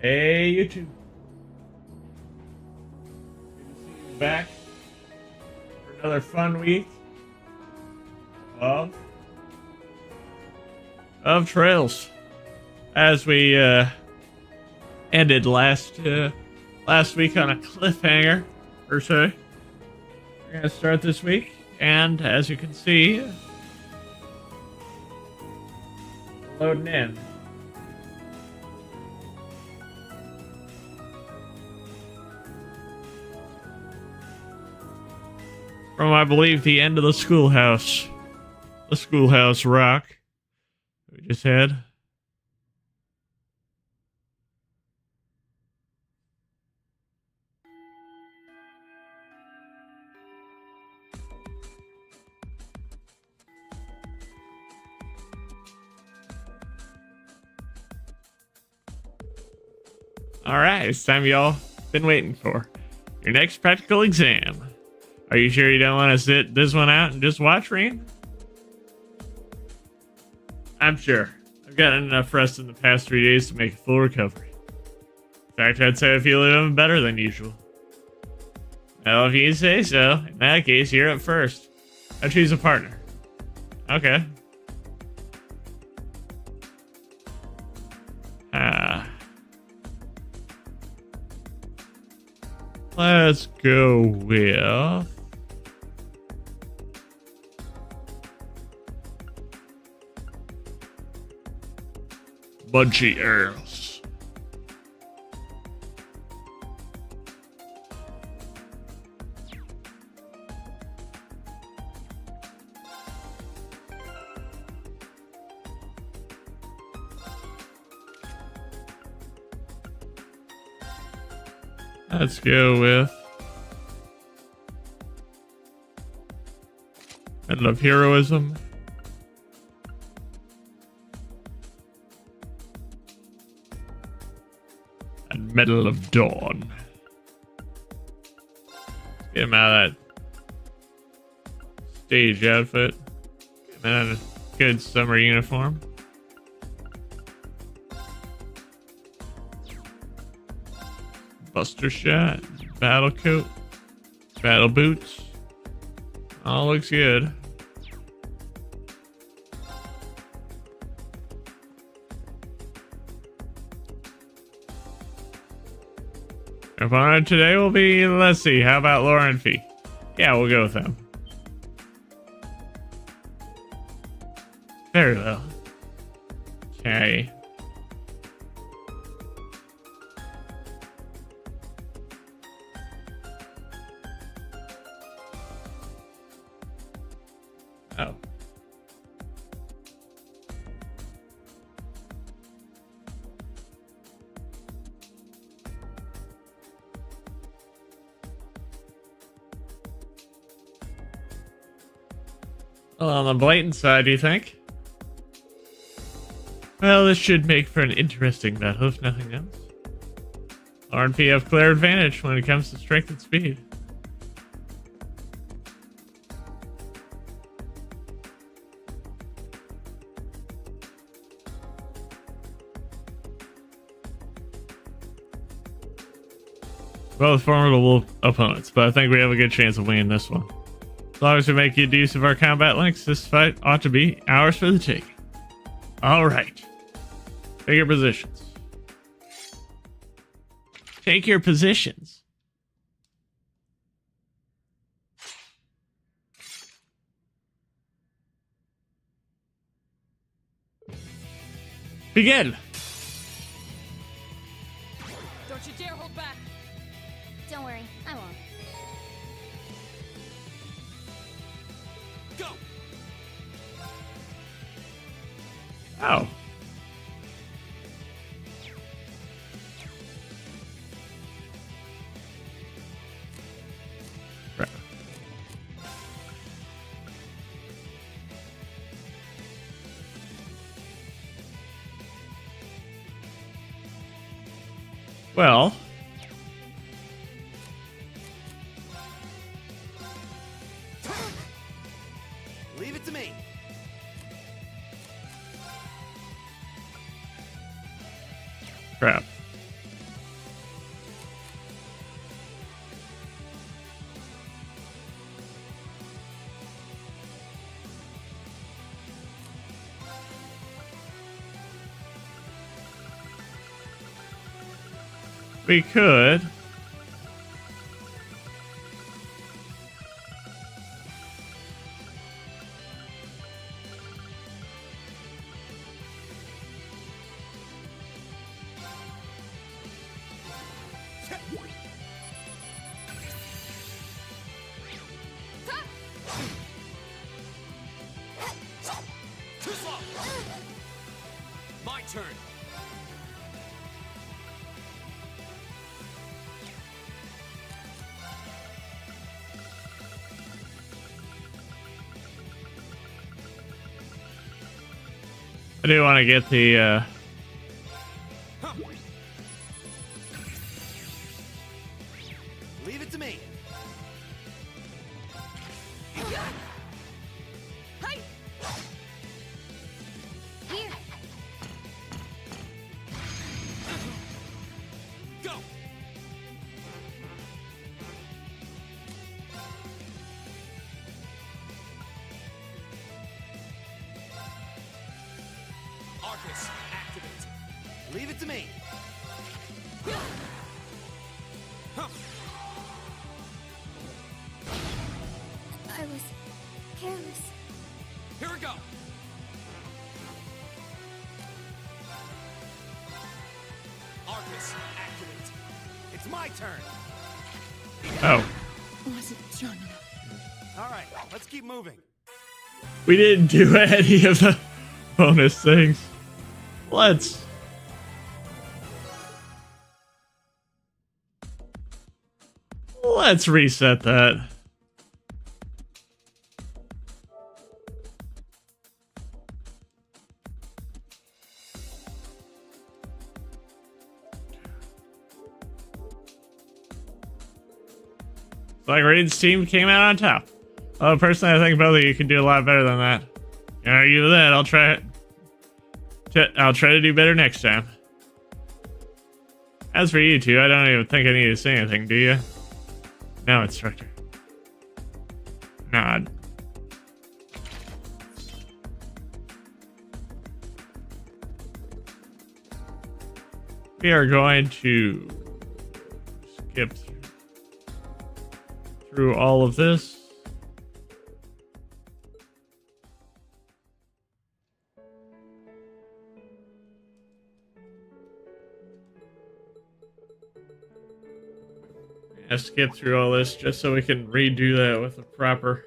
Hey, YouTube. Good to see you back for another fun week of Trails. As we ended last week on a cliffhanger, per se, we're gonna start this week, and as you can see, loading in. From, I believe, the end of the schoolhouse rock we just had. Alright, it's time y'all been waiting for. Your next practical exam. Are you sure you don't want to sit this one out and just watch, Reen? I'm sure. I've gotten enough rest in the past 3 days to make a full recovery. In fact, I'd say I feel even better than usual. Well, if you say so, in that case, you're up first. I choose a partner. Okay. Let's go with Bunchy Earls. Let's go with Medal of Heroism. And Medal of Dawn. Get him out of that stage outfit. And then a good summer uniform. Buster shot, battle coat, battle boots. All looks good. Opponent today will be, let's see, how about Lauren Fee? Yeah, we'll go with them. Very well. Okay. Oh. Well, on the blatant side, do you think? Well, this should make for an interesting battle, if nothing else. RNP have clear advantage when it comes to strength and speed. Both formidable opponents, but I think we have a good chance of winning this one. As long as we make good use of our combat links, this fight ought to be ours for the taking. Alright. Take your positions. Take your positions. Begin! Don't you dare hold back! Don't worry, I won't. Go! Oh. Right. Well, Leave it to me. crap. We could. Too slow. My turn. I do want to get the Leave it to me. Hi. Here. Go. Arcus, activate. Leave it to me. I was careless. Here we go. Arcus, activate. It's my turn. oh. Wasn't strong enough. All right, let's keep moving. We didn't do any of the bonus things. Let's reset that. Like Raiden's team came out on top. Oh, personally, I think both of you can do a lot better than that. Can't argue with that. I'll try it. I'll try to do better next time. As for you two, I don't even think I need to say anything, do you? No, instructor. Nod. We are going to skip through all of this. I skip through all this just so we can redo that with a proper.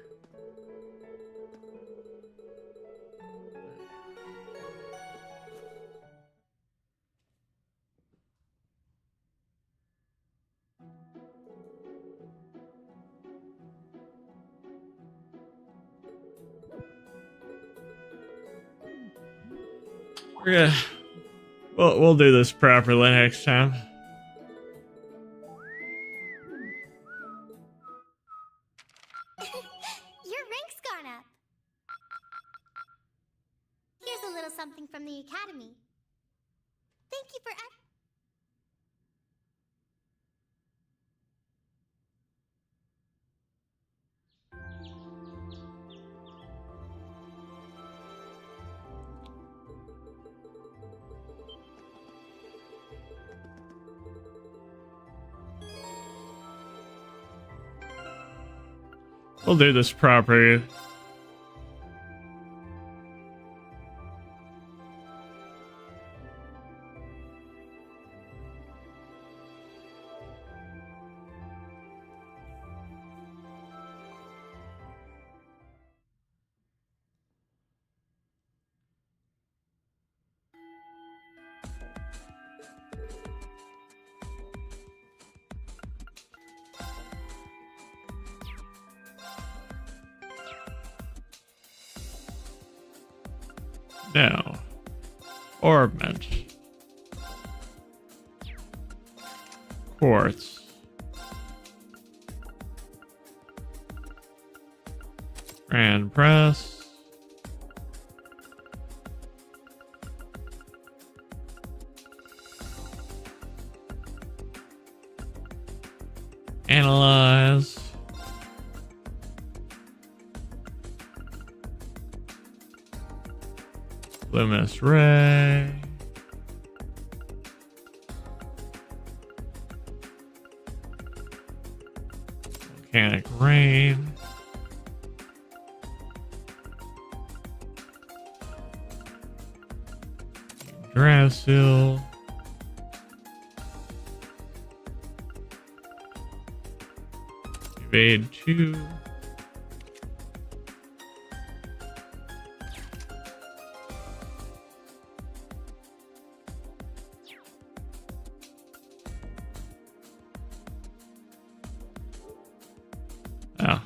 We're gonna, we'll do this properly next time. Your rank's gone up. Here's a little something from the academy. Thank you for We'll do this properly. Now, Orbment, Quartz, Grand Press, Analyze, Luminous Ray, Volcanic Rain. Drasil. Evade 2. Oh.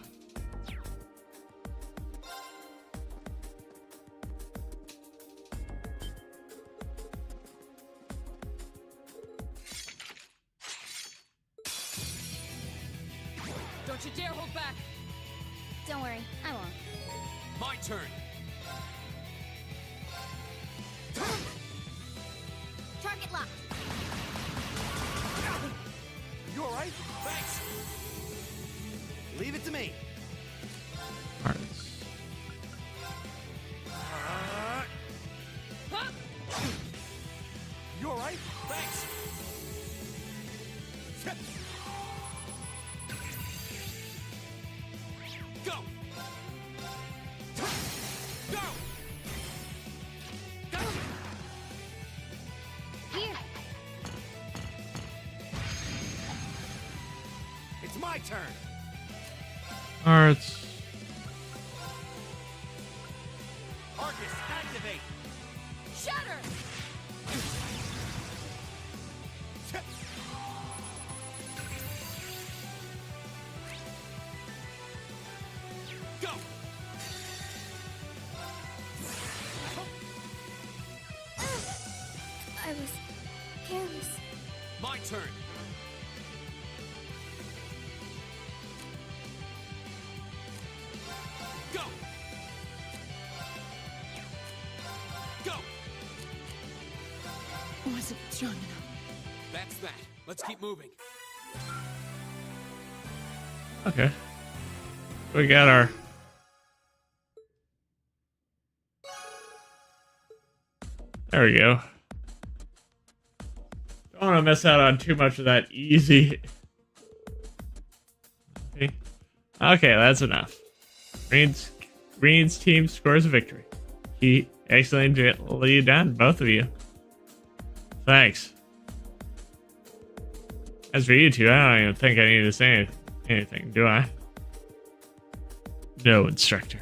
Don't you dare hold back! Don't worry, I won't. My turn. Target locked. You all right? Thanks. Leave it to me. Hearts. You all right? Thanks. Go. Go. Go. Here. It's my turn. Hearts. Arcus, activate. Shatter! Go. I was careless. My turn. Go. Go. Wasn't strong enough. That's that. Let's keep moving. Okay. We got our... There we go. Don't want to miss out on too much of that easy. Okay, that's enough. Green's team scores a victory. He excellently done, both of you. Thanks. As for you two, I don't even think I need to say anything, do I? No, instructor.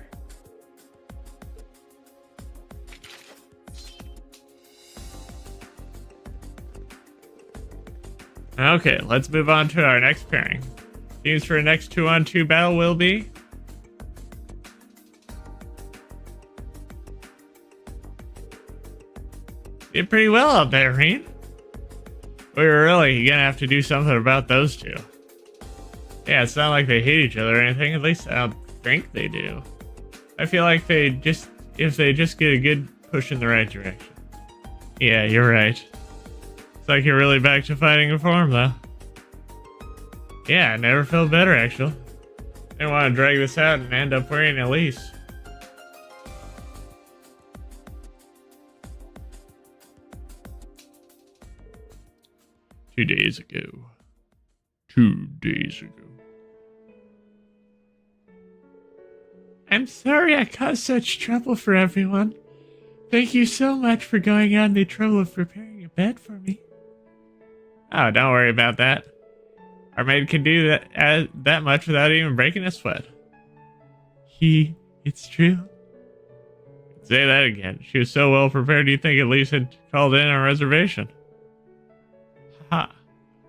Okay, let's move on to our next pairing. Teams for the next 2-on-2 battle will be... Did pretty well out there, Reen. We were really gonna have to do something about those two. Yeah, it's not like they hate each other or anything. At least I don't think they do. I feel like if they just get a good push in the right direction. Yeah, you're right. It's like you're really back to fighting in form, though. Yeah, I never felt better, actually. Didn't want to drag this out and end up wearing Elise. Two days ago. I'm sorry I caused such trouble for everyone. Thank you so much for going on the trouble of preparing a bed for me. Oh, don't worry about that. Our maid can do that much without even breaking a sweat. It's true. Say that again. She was so well prepared you'd think Elise had called in a reservation. Ha.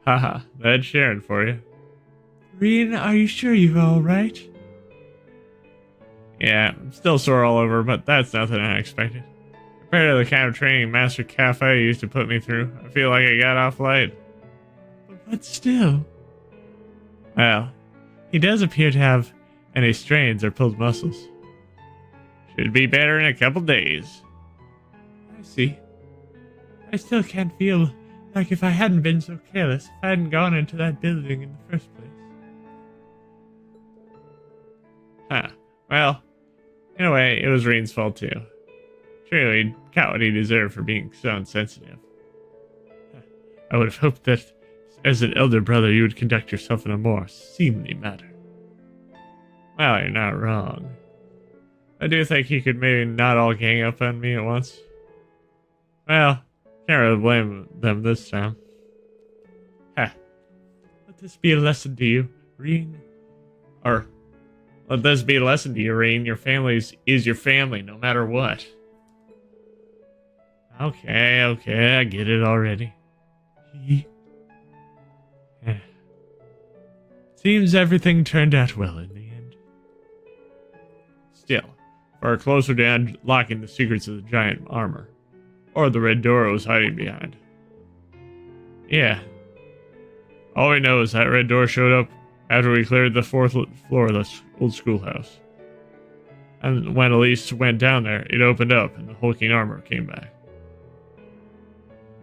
Haha, that's Sharon for you. Reen, are you sure you're alright? Yeah, I'm still sore all over, but that's nothing unexpected. Compared to the kind of training Master Cafe used to put me through, I feel like I got off light. But still... Well, he does appear to have any strains or pulled muscles. Should be better in a couple days. I see. I still can't feel like if I hadn't been so careless, if I hadn't gone into that building in the first place. Huh. Well, in a way, it was Reen's fault too. Surely he got what he deserved for being so insensitive. I would have hoped that, as an elder brother, you would conduct yourself in a more seemly manner. Well, you're not wrong. I do think he could maybe not all gang up on me at once. Well, can't really blame them this time. Ha. Let this be a lesson to you, Reen. Or, let this be a lesson to you, Reen. Your family is your family, no matter what. Okay, I get it already. Seems everything turned out well in the end. Still, far closer to unlocking the secrets of the giant armor. Or the red door I was hiding behind. Yeah. All we know is that red door showed up after we cleared the 4th floor of the old schoolhouse. And when Elise went down there, it opened up and the hulking armor came back.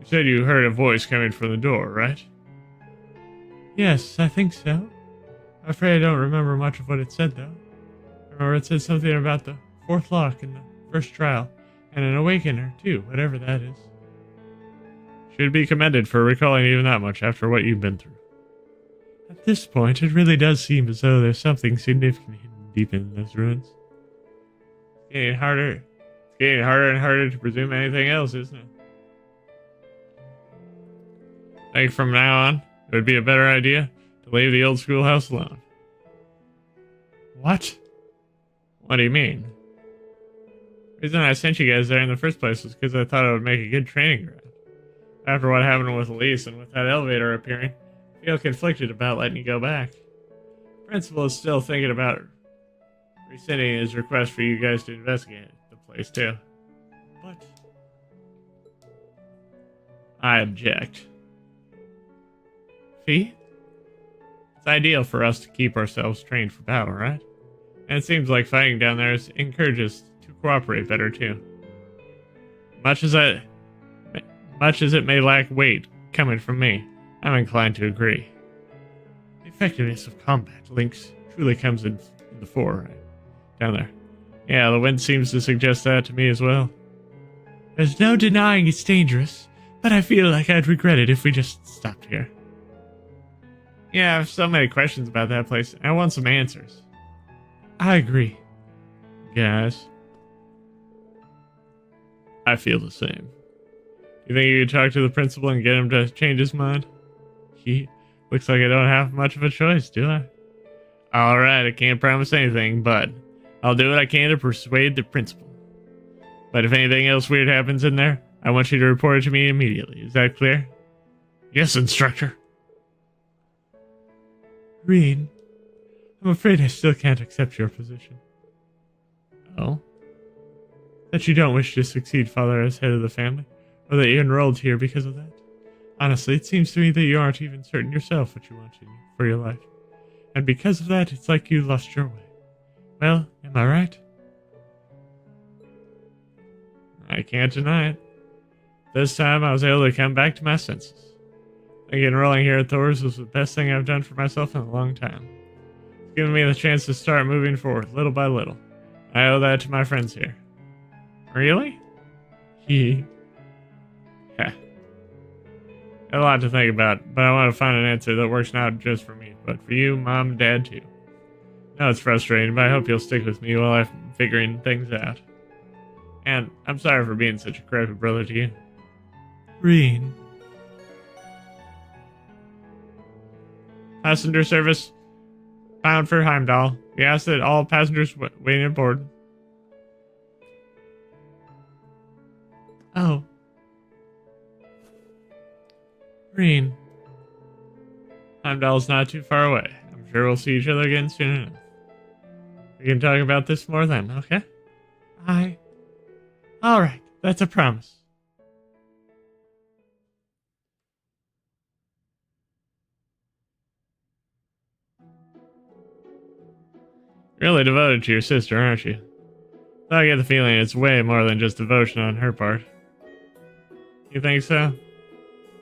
You said you heard a voice coming from the door, right? Yes, I think so. I'm afraid I don't remember much of what it said, though. I remember it said something about the 4th lock in the first trial, and an awakener, too, whatever that is. Should be commended for recalling even that much after what you've been through. At this point, it really does seem as though there's something significant hidden deep in those ruins. It's getting harder and harder to presume anything else, isn't it? I think from now on, it would be a better idea to leave the old schoolhouse alone. What? What do you mean? The reason I sent you guys there in the first place was because I thought it would make a good training ground. After what happened with Elise and with that elevator appearing, I feel conflicted about letting you go back. The principal is still thinking about rescinding his request for you guys to investigate the place too. But I object. Fee? It's ideal for us to keep ourselves trained for battle, right? And it seems like fighting down there encourages to cooperate better too. Much as it may lack weight coming from me, I'm inclined to agree. The effectiveness of combat links truly comes in the fore, right? Down there. Yeah, the wind seems to suggest that to me as well. There's no denying it's dangerous, but I feel like I'd regret it if we just stopped here. Yeah, I have so many questions about that place. I want some answers. I agree. Guys. I feel the same. You think you could talk to the principal and get him to change his mind? He looks like I don't have much of a choice, do I? Alright, I can't promise anything, but I'll do what I can to persuade the principal. But if anything else weird happens in there, I want you to report it to me immediately. Is that clear? Yes, instructor. Reen, I'm afraid I still can't accept your position. Oh? That you don't wish to succeed Father as head of the family, or that you enrolled here because of that. Honestly, it seems to me that you aren't even certain yourself what you want for your life. And because of that, it's like you lost your way. Well, am I right? I can't deny it. This time I was able to come back to my senses. I think enrolling here at Thor's was the best thing I've done for myself in a long time. It's given me the chance to start moving forward, little by little. I owe that to my friends here. Really? Yeah. A lot to think about, but I want to find an answer that works not just for me, but for you, Mom, and Dad too. I know it's frustrating, but I hope you'll stick with me while I'm figuring things out. And I'm sorry for being such a crappy brother to you. Reen. Passenger service bound for Heimdall. We ask that all passengers waiting aboard. Oh. Reen. Heimdall's not too far away. I'm sure we'll see each other again soon enough. We can talk about this more then, okay? Alright, that's a promise. Really devoted to your sister, aren't you? I get the feeling it's way more than just devotion on her part. You think so?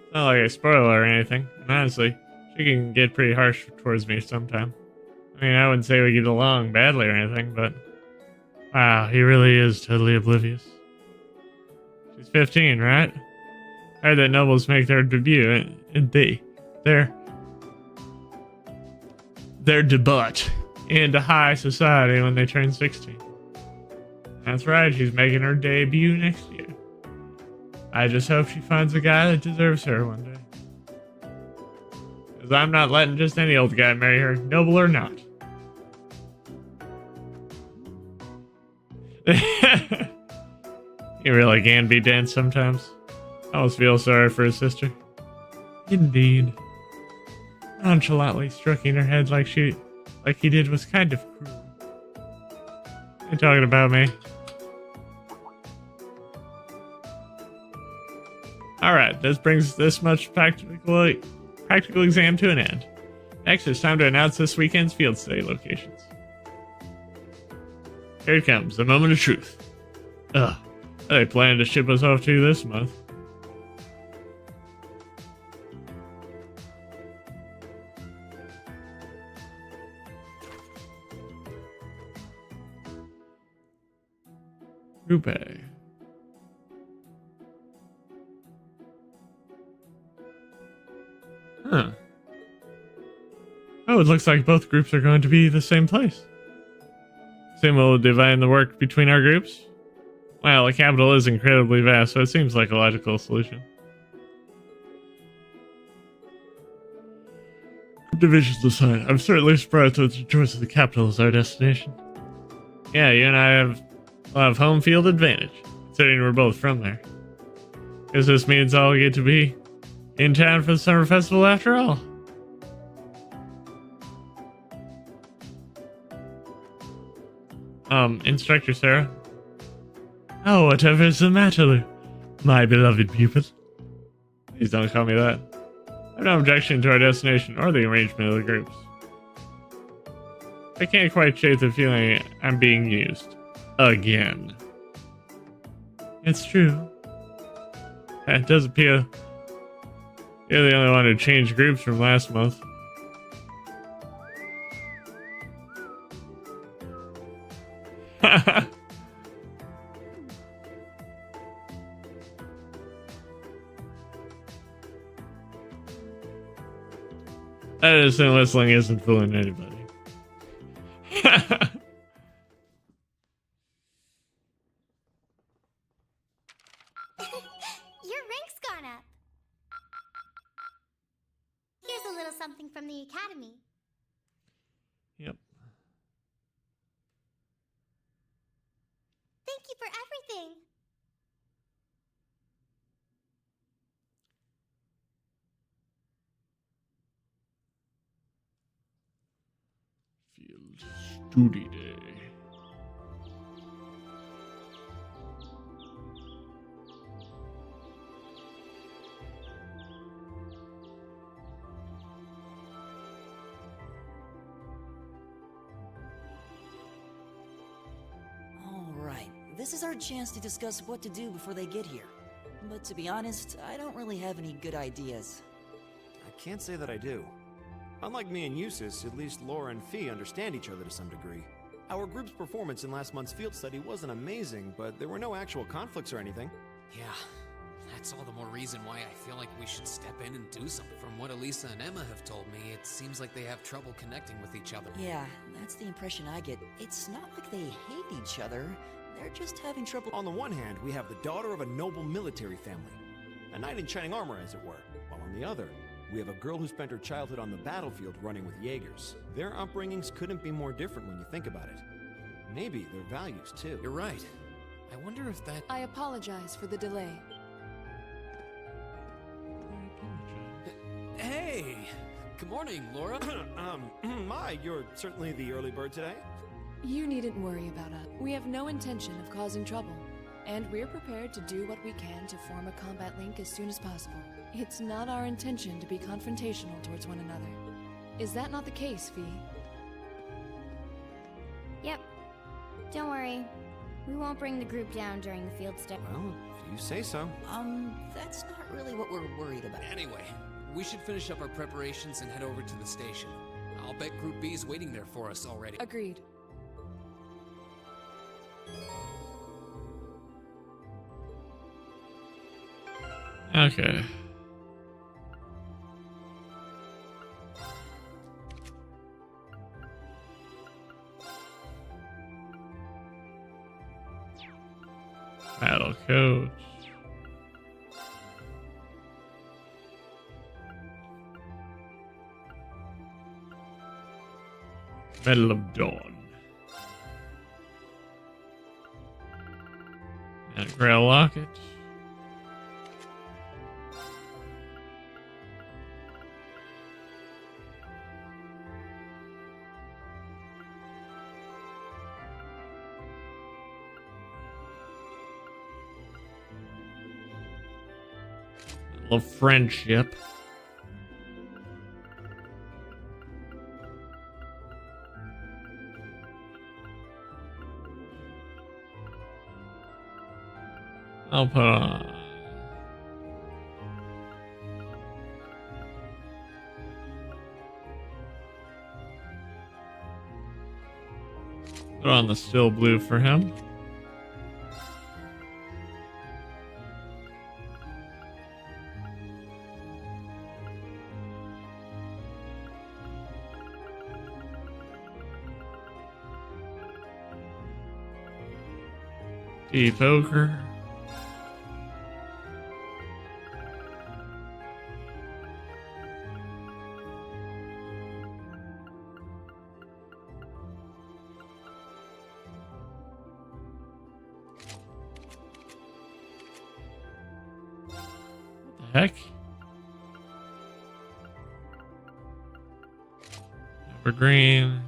It's not like I spoil her or anything, and honestly, she can get pretty harsh towards me sometimes. I mean, I wouldn't say we get along badly or anything, but... Wow, he really is totally oblivious. She's 15, right? I heard that nobles make their debut, and their debut into high society when they turn 16. That's right, she's making her debut next year. I just hope she finds a guy that deserves her one day. Because I'm not letting just any old guy marry her, noble or not. You really can be dense sometimes. I almost feel sorry for his sister. Indeed. Nonchalantly stroking her head like he did was kind of cruel. You talking about me? Alright, this brings this much practical exam to an end. Next, it's time to announce this weekend's field study locations. Here it comes, the moment of truth. Ugh, they planned to ship us off to this month. Group A. Huh. Oh, it looks like both groups are going to be the same place. Sim will divide the work between our groups? Well, the capital is incredibly vast, so it seems like a logical solution. Divisions aside, I'm certainly surprised that the choice of the capital as our destination. Yeah, you and I will have home field advantage, considering we're both from there. Guess this means I'll get to be in town for the summer festival after all. Instructor Sarah? Oh, whatever is the matter, my beloved pupil? Please don't call me that. I have no objection to our destination or the arrangement of the groups. I can't quite shake the feeling I'm being used. Again. It's true. It does appear you're the only one who changed groups from last month. Edison whistling isn't fooling anybody. Your rank's gone up. Here's a little something from the Academy. Yep. Thank you for everything. Field Study Day. Alright, this is our chance to discuss what to do before they get here. But to be honest, I don't really have any good ideas. I can't say that I do. Unlike me and Eustace, at least Laura and Fee understand each other to some degree. Our group's performance in last month's field study wasn't amazing, but there were no actual conflicts or anything. Yeah, that's all the more reason why I feel like we should step in and do something. From what Elisa and Emma have told me, it seems like they have trouble connecting with each other. Yeah, that's the impression I get. It's not like they hate each other, they're just having trouble. On the one hand, we have the daughter of a noble military family, a knight in shining armor, as it were, while on the other, we have a girl who spent her childhood on the battlefield running with Jaegers. Their upbringings couldn't be more different when you think about it. Maybe their values, too. You're right. I wonder if that... I apologize for the delay. Hey! Good morning, Laura. My, you're certainly the early bird today. You needn't worry about us. We have no intention of causing trouble, and we're prepared to do what we can to form a combat link as soon as possible. It's not our intention to be confrontational towards one another. Is that not the case, Fee? Yep. Don't worry. We won't bring the group down during the field study. Well, if you say so. That's not really what we're worried about. Anyway, we should finish up our preparations and head over to the station. I'll bet Group B is waiting there for us already. Agreed. Okay. coat. Medal of Dawn. And a Grail Locket. Medal of Friendship. I'll put on. Put on the Still Blue for him. Deep Ochre. Heck. Evergreen.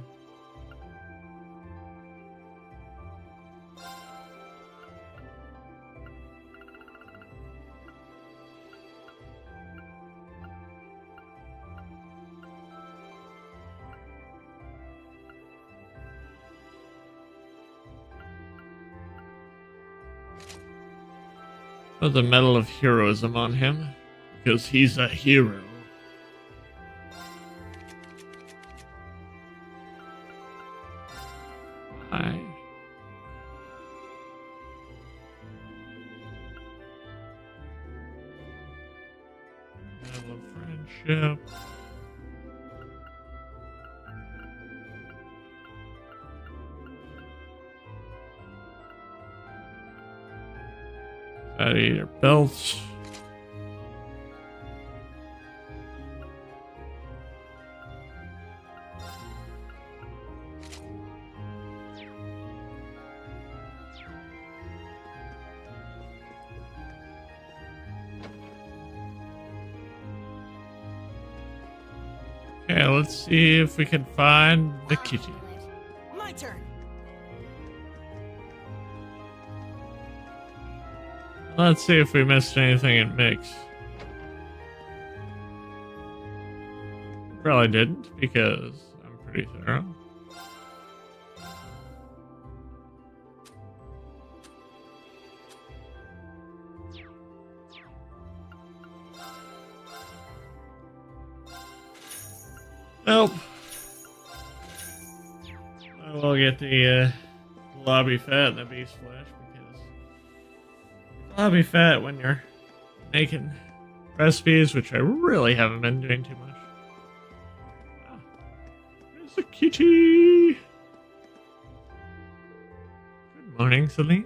Put the Medal of Heroism on him, because he's a hero. Aye. Medal of Friendship. Gladiator belts. Okay, let's see if we can find the kitty. My turn. Let's see if we missed anything in Mix. Probably didn't, because I'm pretty thorough. Nope. I will get the lobby fat and the beast flesh, because lobby fat when you're making recipes, which I really haven't been doing too much. Ah, there's a kitty. Good morning, Celine.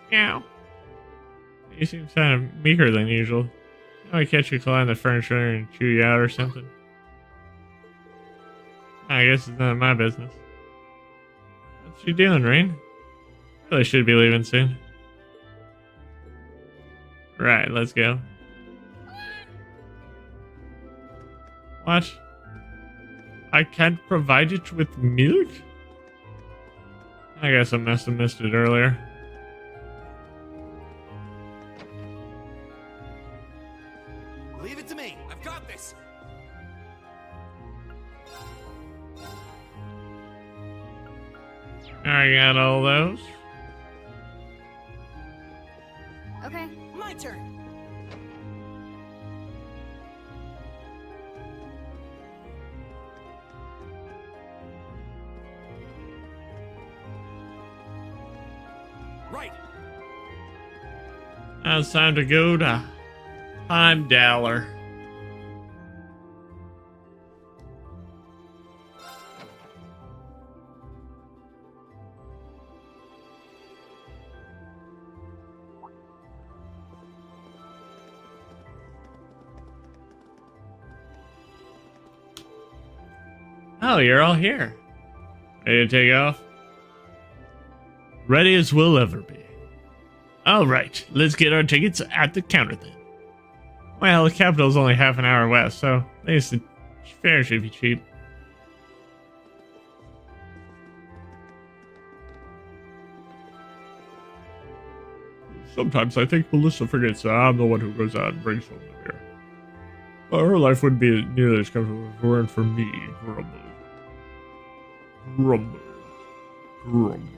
Meow. You seem kind of meeker than usual. I catch you climb the furniture and chew you out or something. I guess it's none of my business. What's you doing, Rain? Really should be leaving soon. Right, let's go. What? I can't provide it with milk? I guess I must have missed it earlier. Leave it to me. I've got this. I got all those. Okay. My turn. Right. Now it's time to go to Heimdallr. Oh, you're all here. Ready to take off? Ready as we'll ever be. All right, let's get our tickets at the counter then. Well, the capital's only half an hour west, so at least the fare should be cheap. Sometimes I think Melissa forgets that I'm the one who goes out and brings home the beer. But her life wouldn't be nearly as comfortable if it weren't for me. Grumble. Grumble. Grumble.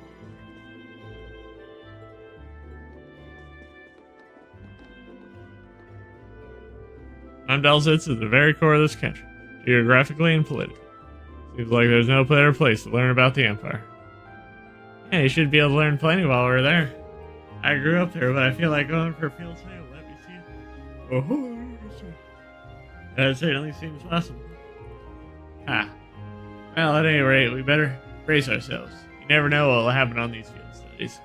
Heimdall sits at the very core of this country, geographically and politically. Seems like there's no better place to learn about the Empire. Yeah, you should be able to learn plenty while we're there. I grew up there, but I feel like going for a field sale. Let me see it. Oh, that certainly seems awesome. Ah. Well, at any rate, we better brace ourselves. You never know what will happen on these field studies.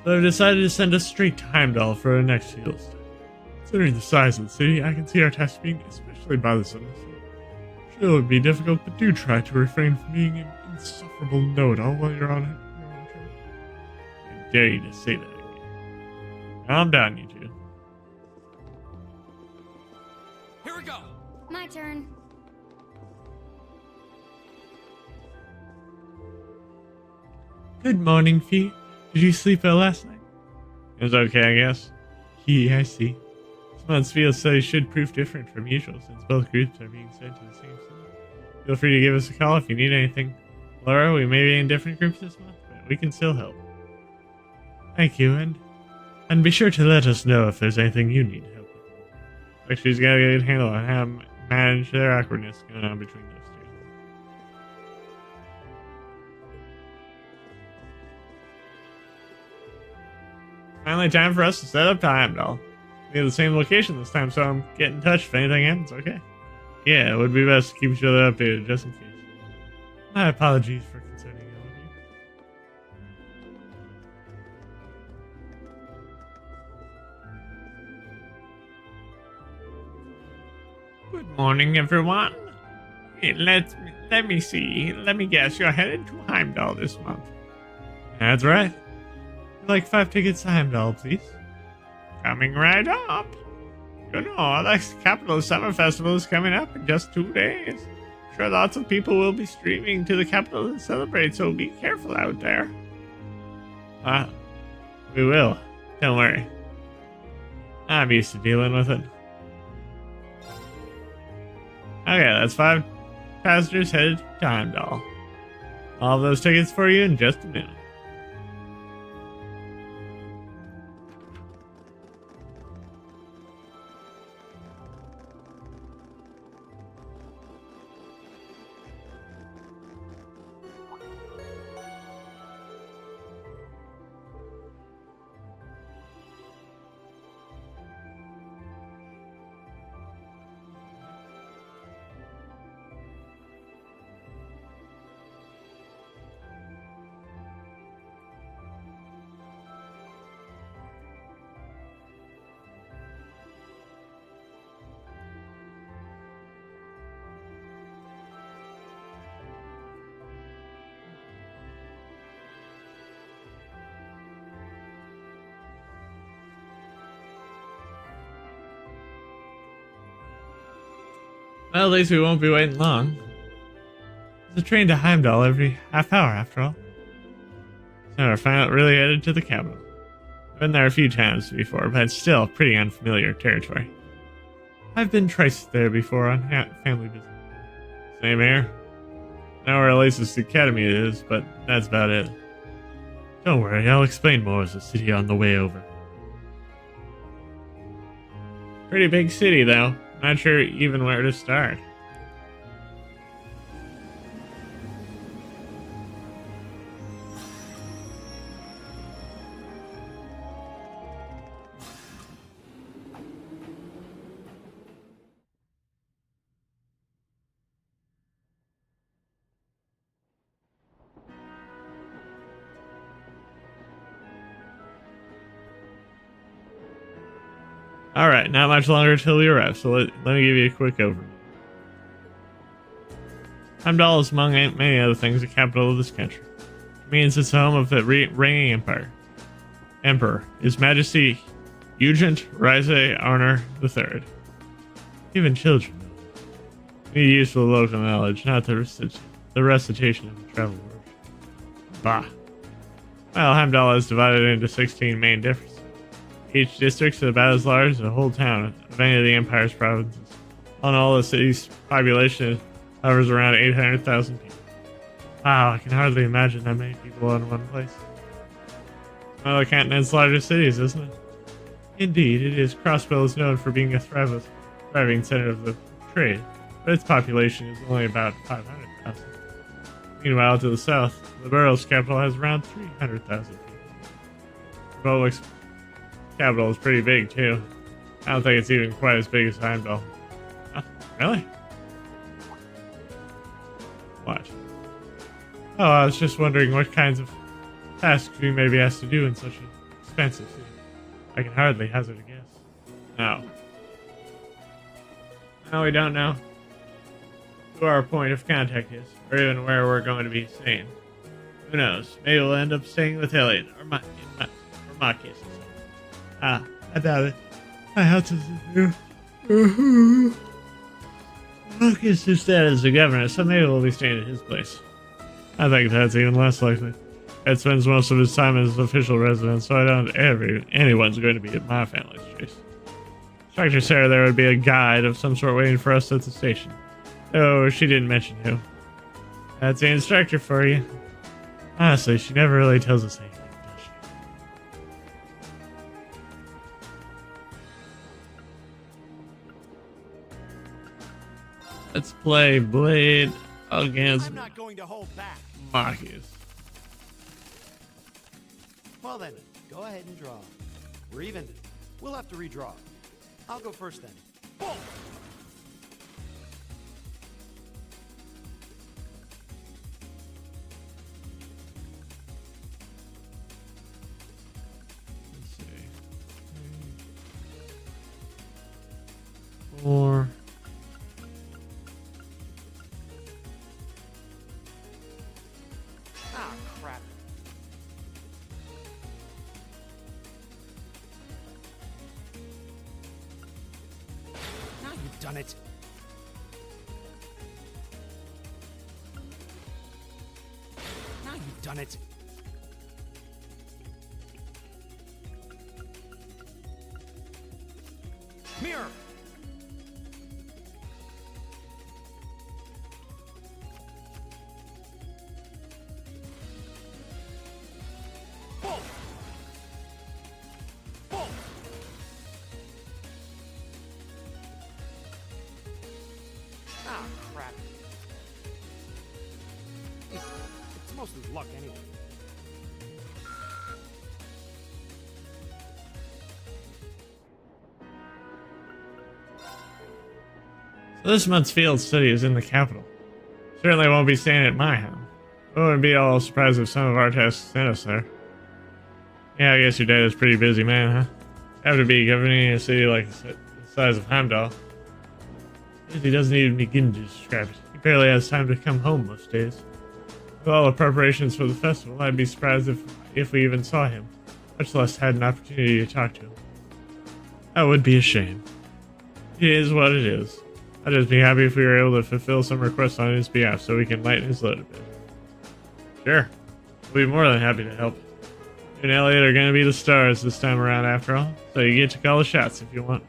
So I've decided to send us straight to Heimdall for our next field study. Considering the size of the city, I can see our task being especially bothersome. Sure, it would be difficult, but do try to refrain from being an insufferable know-it-all while you're on it. I dare you to say that again. Calm down, you two. Here we go! My turn. Good morning, Fee. Did you sleep well last night? It was okay, I guess. I see. This month's field study should prove different from usual since both groups are being sent to the same city. Feel free to give us a call if you need anything. Laura, we may be in different groups this month, but we can still help. Thank you, and be sure to let us know if there's anything you need help with. Like she's got a good handle on how to manage their awkwardness going on between those two. Finally time for us to set up to Heimdall. We have the same location this time, so I'm getting in touch if anything happens, okay? Yeah, it would be best to keep each other updated just in case. My apologies for concerning all of you. Good morning, everyone. Hey, let me see. Let me guess, you're headed to Heimdall this month. That's right. I'd like 5 tickets to Heimdall, please. Coming right up. You know, the Capital Summer Festival is coming up in just 2 days. Sure, lots of people will be streaming to the capital to celebrate, so be careful out there. We will. Don't worry. I'm used to dealing with it. Okay, that's 5 passengers headed to Heimdall. All of those tickets for you in just a minute. Well, at least we won't be waiting long. There's a train to Heimdall every half hour, after all. So we're finally really headed to the capital. I've been there a few times before, but it's still pretty unfamiliar territory. I've been twice there before on family business. Same here. I know where Oasis Academy is, but that's about it. Don't worry, I'll explain more as the city on the way over. Pretty big city, though. Not sure even where to start. Alright, not much longer till we arrive, so let me give you a quick overview. Heimdall is, among many other things, the capital of this country. It means it's the home of the reigning Emperor, His Majesty Ugent Rise Arnor III. Even children need useful local knowledge, not the recitation of the travel word. Bah. Well, Heimdall is divided into 16 main districts. Each district is about as large as the whole town of any of the Empire's provinces. On all, the city's population hovers around 800,000 people. Wow, I can hardly imagine that many people in one place. One of the continent's largest cities, isn't it? Indeed, it is. Crossbow is known for being a thriving center of the trade, but its population is only about 500,000. Meanwhile, to the south, the borough's capital has around 300,000 people. The Republic's capital is pretty big, too. I don't think it's even quite as big as Heimdall. Huh? Really? What? Oh, I was just wondering what kinds of tasks we may be asked to do in such an expensive city. I can hardly hazard a guess. No. No, we don't know who our point of contact is, or even where we're going to be staying. Who knows? Maybe we'll end up staying with Elliot, or Marcus. Ah, I doubt it. My house is here. Marcus is dead as the governor, so maybe we'll be staying at his place. I think that's even less likely. Ed spends most of his time in his official residence, so I don't anyone's going to be at my family's place. Instructor Sarah there would be a guide of some sort waiting for us at the station. Oh, she didn't mention who. That's the instructor for you. Honestly, she never really tells us anything, does she? Let's play Blade against I'm not going to hold back. Marcus. Well then, go ahead and draw. We're even. We'll have to redraw. I'll go first then. Boom! Let's see. 3, 4. Ah, crap. Now you've done it. Now you've done it. Mirror! Boom! Boom! Ah, crap. It's mostly luck anyway. So this month's field study is in the capital. Certainly won't be staying at my home. I wouldn't be all surprised if some of our tasks sent us there. Yeah, I guess your dad is a pretty busy man, huh? Have to be governing a city like the size of Heimdall. He doesn't even begin to describe it. He barely has time to come home most days. With all the preparations for the festival, I'd be surprised if we even saw him, much less had an opportunity to talk to him. That would be a shame. It is what it is. I'd just be happy if we were able to fulfill some requests on his behalf so we can lighten his load a bit. Sure. We'll be more than happy to help. You and Elliot are going to be the stars this time around after all, so you get to call the shots if you want.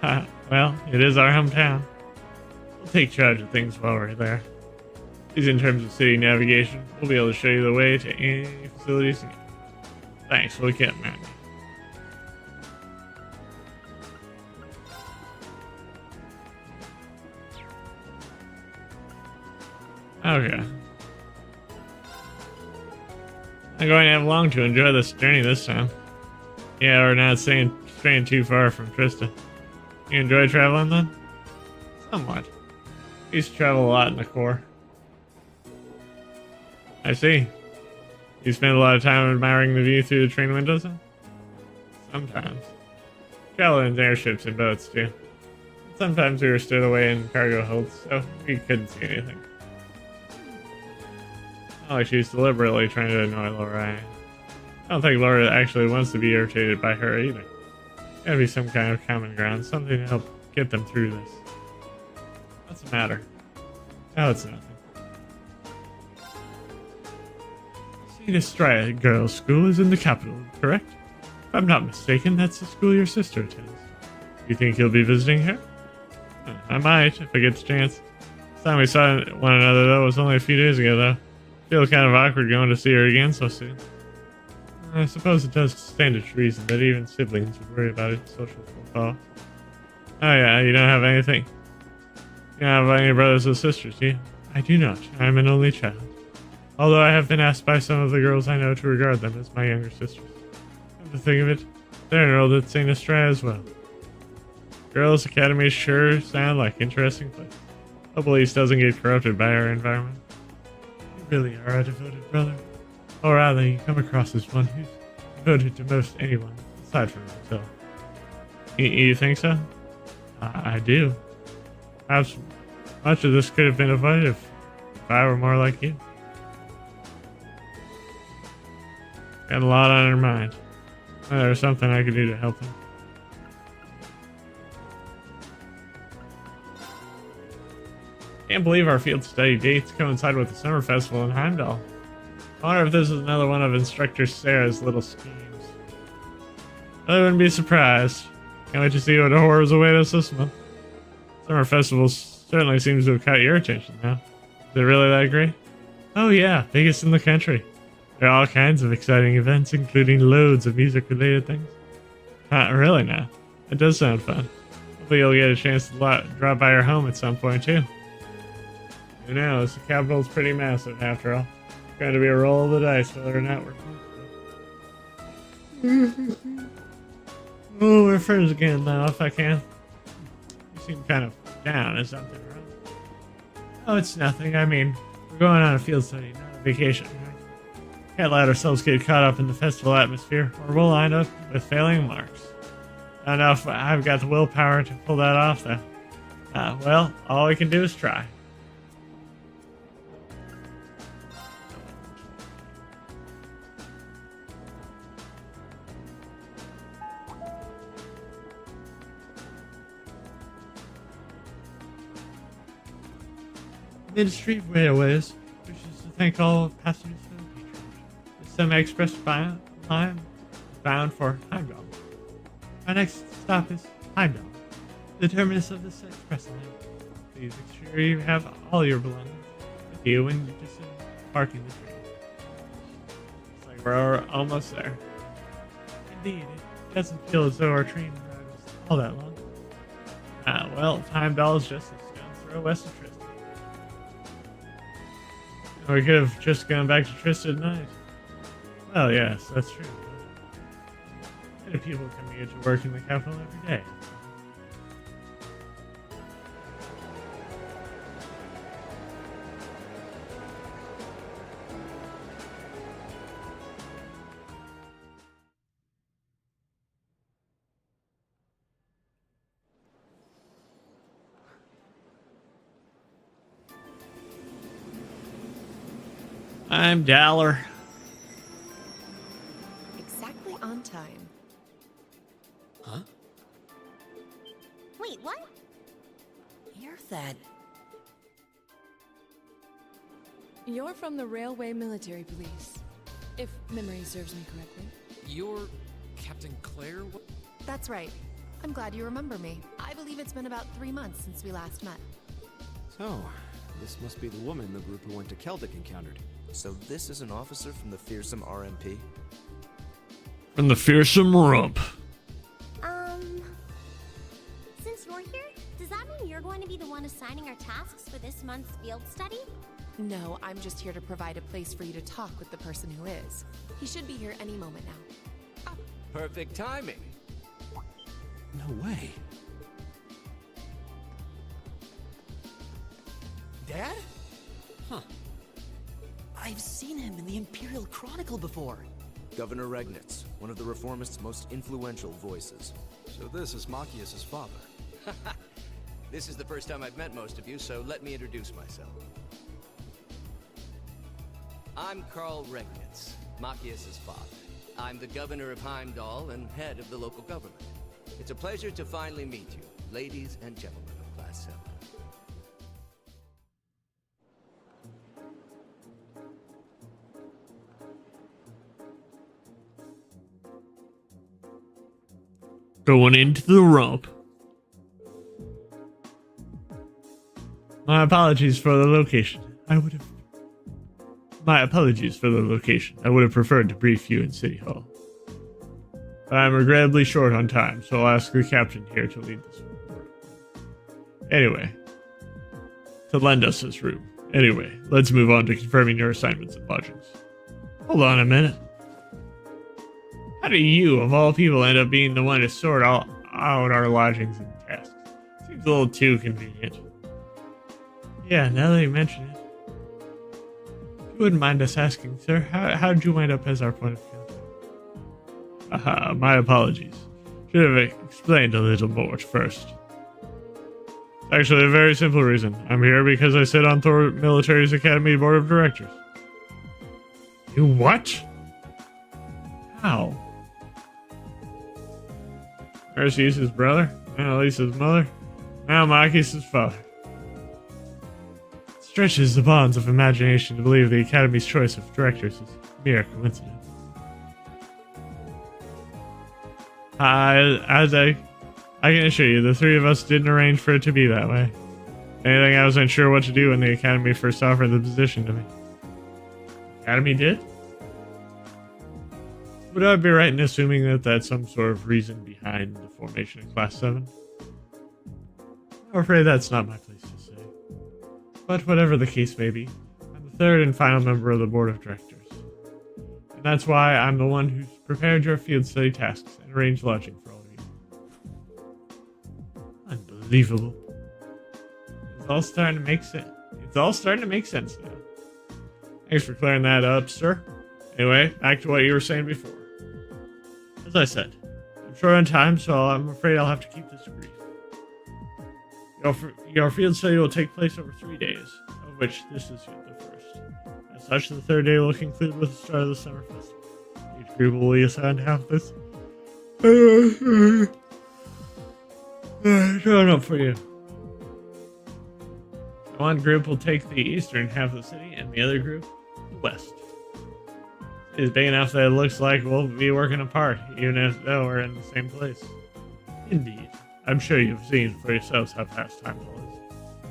Well, it is our hometown. We'll take charge of things while we're there. At least in terms of city navigation, we'll be able to show you the way to any facilities. Thanks, we'll get Mandy. Okay. I'm going to have long to enjoy this journey this time. Yeah, we're not straying too far from Trista. You enjoy traveling then? Somewhat. I used to travel a lot in the Corps. I see. You spend a lot of time admiring the view through the train windows then? Sometimes. travel in airships and boats too. Sometimes we were stowed away in cargo holds, so we couldn't see anything. Not like she's deliberately trying to annoy Laura. I don't think Laura actually wants to be irritated by her either. Gotta be some kind of common ground, something to help get them through this. What's the matter? Oh, it's nothing. St. Estrella Girls' School is in the capital, correct? If I'm not mistaken, that's the school your sister attends. You think you'll be visiting her? I might, if I get the chance. Last time we saw one another, though, was only a few days ago, though. Feel kind of awkward going to see her again so soon. I suppose it does stand to reason that even siblings would worry about its social profile. Oh yeah, you don't have anything. You don't have any brothers or sisters, do you? I do not. I'm an only child. Although I have been asked by some of the girls I know to regard them as my younger sisters. Come to think of it, they're enrolled at St. Estrella as well. Girls' academies sure sound like interesting place. Hope Elise doesn't get corrupted by our environment. You really are a devoted brother. Or rather, you come across as one who's devoted to most anyone, aside from himself. You think so? I do. Perhaps much of this could have been avoided if I were more like you. Got a lot on her mind. There's something I could do to help him. Can't believe our field study dates coincide with the summer festival in Heimdall. I wonder if this is another one of Instructor Sarah's little schemes. I wouldn't be surprised. Can't wait to see what horrors await us this month. Summer festival certainly seems to have caught your attention now. Is it really that great? Oh yeah, biggest in the country. There are all kinds of exciting events, including loads of music-related things. Really now. It does sound fun. Hopefully you'll get a chance to drop by our home at some point too. Who knows? The capital's pretty massive after all. It's going to be a roll of the dice whether or not we're Oh, we're friends again now, if I can. You seem kind of down. Is something wrong? Oh, it's nothing. I mean, we're going on a field study, not a vacation, right? Can't let ourselves get caught up in the festival atmosphere, or we'll end up with failing marks. I don't know if I've got the willpower to pull that off, though. Well, all we can do is try. Ministry of Railways wishes to thank all passengers for the patronage. The semi-express line bound for Heimdall. Our next stop is Heimdall, the terminus of this express line. Please ensure you have all your belongings with you when you parking the train. Looks like we're almost there. Indeed, it doesn't feel as though our train ride was all that long. Well, Heimdall is just a stone's throw west of Tristan. We could have just gone back to Trista tonight. Well, yes, that's true. Many people coming here to work in the capital every day. I'm Daller. Exactly on time. Huh? Wait, what? You're that. You're from the Railway Military Police, if memory serves me correctly. You're Captain Claire? That's right. I'm glad you remember me. I believe it's been about 3 months since we last met. So, this must be the woman the group who went to Celtic encountered. So this is an officer from the fearsome RMP? From the fearsome rump. Since you're here, does that mean you're going to be the one assigning our tasks for this month's field study? No, I'm just here to provide a place for you to talk with the person who is. He should be here any moment now. Perfect timing. No way. Dad? Huh. I've seen him in the Imperial Chronicle before. Governor Regnitz, one of the Reformists' most influential voices. So this is Machias' father. This is the first time I've met most of you, so let me introduce myself. I'm Carl Regnitz, Machias' father. I'm the governor of Heimdall and head of the local government. It's a pleasure to finally meet you, ladies and gentlemen of Class 7. Going into the rump. My apologies for the location. My apologies for the location. I would have preferred to brief you in City Hall. But I'm regrettably short on time, so I'll ask the captain here to lead this room. Anyway, to lend us this room. Anyway, let's move on to confirming your assignments and lodgings. Hold on a minute. How do you, of all people, end up being the one to sort out our lodgings and tasks? Seems a little too convenient. Yeah, now that you mention it. If you wouldn't mind us asking, sir, how did you wind up as our point of contact? Aha, my apologies. Should have explained a little more first. Actually, a very simple reason. I'm here because I sit on Thor Military's Academy Board of Directors. You what? How? Arceus' brother, Annalise's mother, now Machias' father. It stretches the bonds of imagination to believe the Academy's choice of directors is mere coincidence. I can assure you, the three of us didn't arrange for it to be that way. Anything, I wasn't sure what to do when the Academy first offered the position to me. The Academy did? Would I be right in assuming that that's some sort of reason behind the formation of Class 7? I'm afraid that's not my place to say. But whatever the case may be, I'm the third and final member of the Board of Directors. And that's why I'm the one who's prepared your field study tasks and arranged lodging for all of you. Unbelievable. It's all starting to make sense. Now. Thanks for clearing that up, sir. Anyway, back to what you were saying before. As I said, I'm short on time, so I'm afraid I'll have to keep this brief. Your field study will take place over 3 days, of which this is the first. As such, the third day will conclude with the start of the summer festival. Each group will be assigned half this. Showing up for you. One group will take the eastern half of the city, and the other group, the west. It's big enough that it looks like we'll be working apart, even though we're in the same place. Indeed. I'm sure you've seen for yourselves how fast time flies.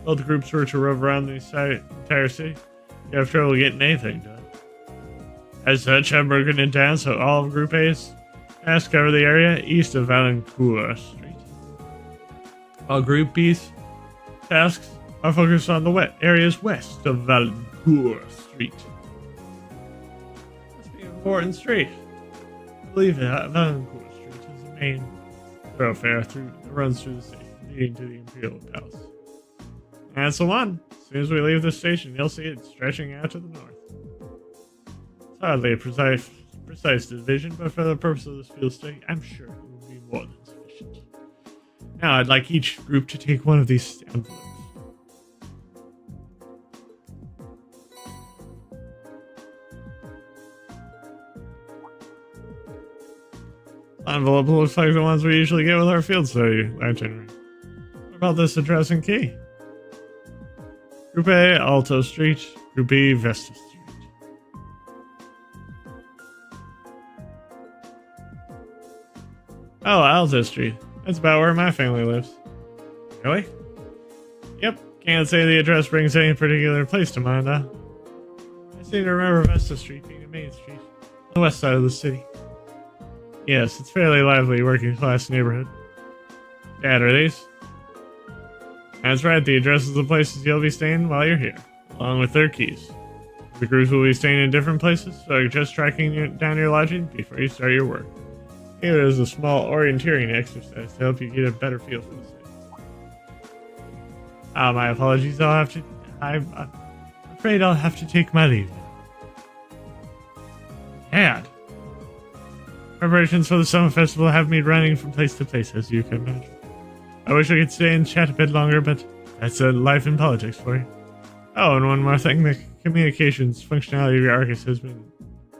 Both groups were to rove around the entire city. You have trouble getting anything done. As such, I'm broken it down so all of Group A's tasks cover the area east of Valancourt Street. All Group B's tasks are focused on the areas west of Valancourt Street. Important street. I believe that Valancourt Street is the main thoroughfare that runs through the city, leading to the Imperial Palace. That's the one. As soon as we leave the station, you'll see it stretching out to the north. It's hardly a precise division, but for the purpose of this field study, I'm sure it will be more than sufficient. Now, I'd like each group to take one of these envelopes. Envelope looks like the ones we usually get with our field study itinerary. What about this address and key? Group A, Alto Street. Group B, Vesta Street. Oh, Alto Street. That's about where my family lives. Really? Yep. Can't say the address brings any particular place to mind, though. I seem to remember Vesta Street being a main street on the west side of the city. Yes, it's a fairly lively working class neighborhood. Dad, are these? That's right, the addresses of the places you'll be staying while you're here, along with their keys. The groups will be staying in different places, so just tracking down your lodging before you start your work. It is a small orienteering exercise to help you get a better feel for the city. My apologies, I'm afraid I'll have to take my leave now. Dad! Preparations for the summer festival have me running from place to place, as you can imagine. I wish I could stay and chat a bit longer, but that's life in politics for you. Oh, and one more thing. The communications functionality of your Arcus has been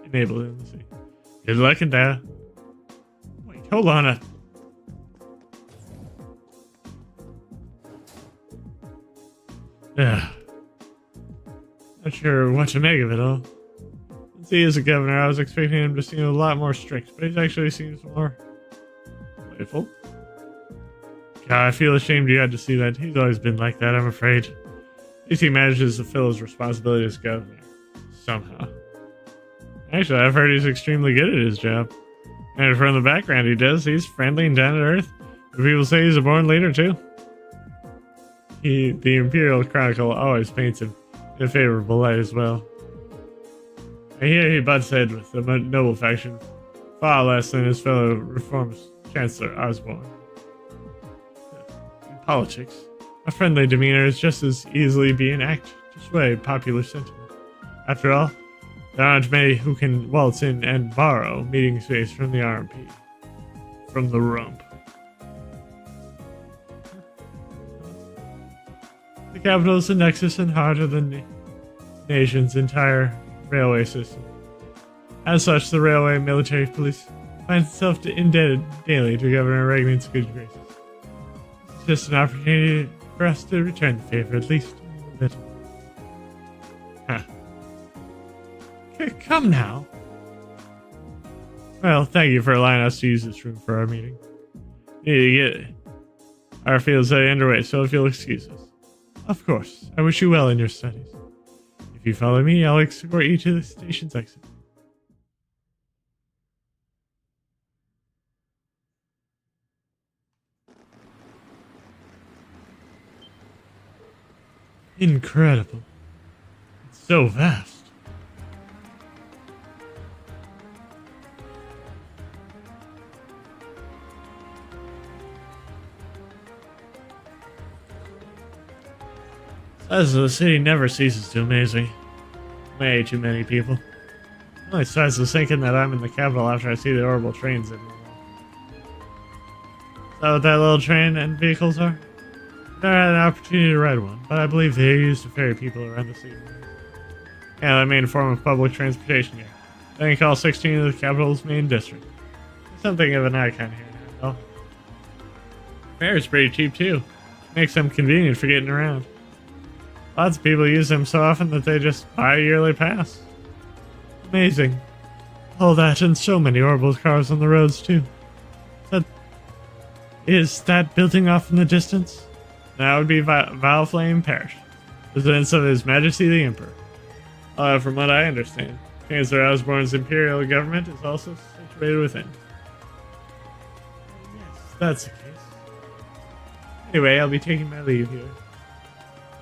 enabled in the sea. Good luck and wait, hold on. Yeah. Not sure what to make of it all. Since he is a governor, I was expecting him to seem a lot more strict, but he actually seems more playful. God, I feel ashamed you had to see that. He's always been like that, I'm afraid. At least he manages to fill his responsibility as governor. Somehow. Actually, I've heard he's extremely good at his job. And from the background he does, he's friendly and down to earth. But people say he's a born leader, too. The Imperial Chronicle always paints him in a favorable light as well. I hear he butts heads with the noble faction far less than his fellow reforms Chancellor Osborne. In politics, a friendly demeanor is just as easily be an act to sway popular sentiment. After all, there aren't many who can waltz in and borrow meeting space from the RMP. From the rump. The capital is the nexus and heart of the nation's entire railway system. As such, the railway military police finds itself indebted daily to Governor Regnant's good graces. It's just an opportunity for us to return the favor, at least a little. Huh. Come now. Well, thank you for allowing us to use this room for our meeting. We need to get our field study underway, so if you'll excuse us. Of course. I wish you well in your studies. If you follow me, I'll escort you to the station's exit. Incredible. It's so vast. The size of the city never ceases to amaze me. Way too many people. It only starts to sink in that I'm in the capital after I see the orbital trains in the wall. Is that what that little train and vehicles are? I've never had an opportunity to ride one, but I believe they are used to ferry people around the city. Yeah, the main form of public transportation here. They can call 16 of the capital's main district. Something of an icon here now, though. Fare is pretty cheap too. Makes them convenient for getting around. Lots of people use them so often that they just buy a yearly pass. Amazing. All that and so many orbital cars on the roads too. Is that building off in the distance? That would be Valflame Parish, residence of His Majesty the Emperor. From what I understand, Chancellor Osborne's imperial government is also situated within. Yes, that's the case. Anyway, I'll be taking my leave here.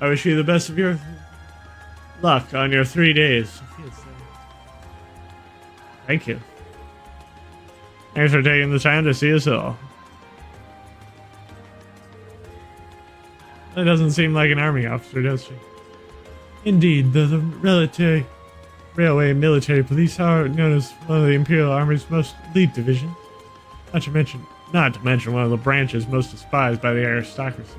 I wish you the best of your luck on your 3 days. Thank you. Thanks for taking the time to see us all. That doesn't seem like an army officer, does she? Indeed, the railway military police are known as one of the Imperial Army's most elite divisions. Not to mention one of the branches most despised by the aristocracy.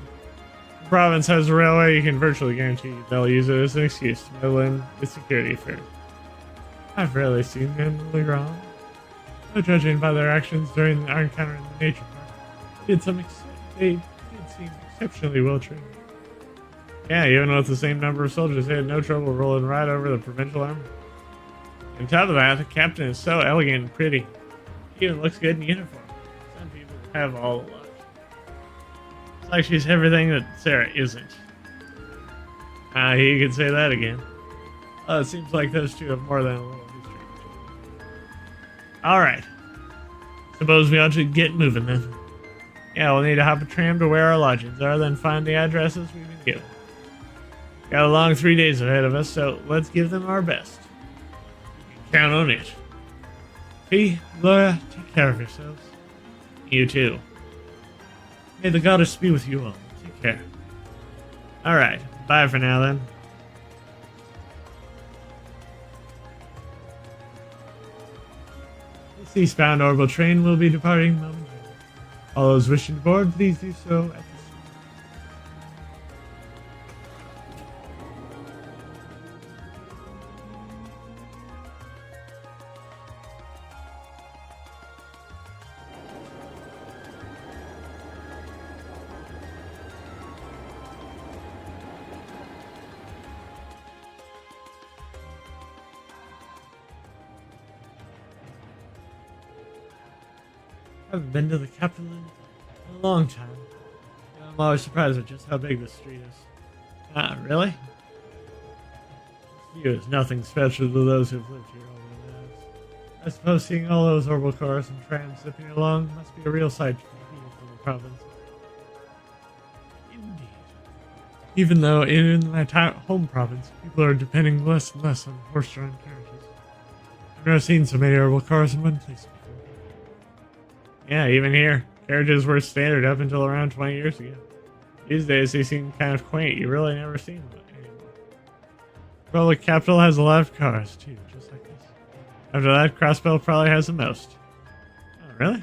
The province has a railway, you can virtually guarantee they'll use it as an excuse to meddle in with security affairs. I've rarely seen them really wrong. No judging by their actions during our encounter in the nature park. They did seem exceptionally well trained. Yeah, even with the same number of soldiers, they had no trouble rolling right over the provincial army. On top of that, the captain is so elegant and pretty. He even looks good in uniform. Some people have all the luck. It's like she's everything that Sarah isn't. You could say that again. It seems like those two have more than a little history. Alright. Suppose we ought to get moving then. Yeah, we'll need to hop a tram to where our lodgings are, then find the addresses we've been given. Got a long 3 days ahead of us, so let's give them our best. Count on it. Fee, Laura, take care of yourselves. You too. May the goddess be with you all. Take care. Alright, bye for now then. eastbound orbital train will be departing momentarily. All those wishing to board, please do so at this time. I haven't been to the capital in a long time. I'm always surprised at just how big this street is. Ah, really? This view is nothing special to those who've lived here all their lives. I suppose seeing all those orbital cars and trams zipping along must be a real sight for people from the province. Indeed. Even though in my home province, people are depending less and less on horse-drawn carriages. I've never seen so many orbital cars in one place before. Yeah, even here. Carriages were standard up until around 20 years ago. These days they seem kind of quaint. You really never see them anymore. Well, the capital has a lot of cars, too, just like this. After that, Crossbell probably has the most. Oh, really?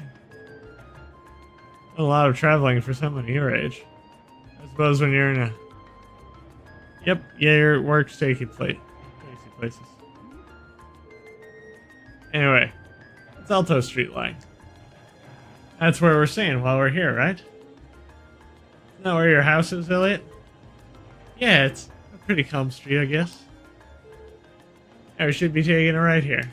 A lot of traveling for someone your age. I suppose when you're in a... Yep, yeah, your work's taking places. Anyway, it's Alto Street line. That's where we're staying while we're here, right? Isn't that where your house is, Elliot? Yeah, it's a pretty calm street, I guess. Yeah, we should be taking it right here.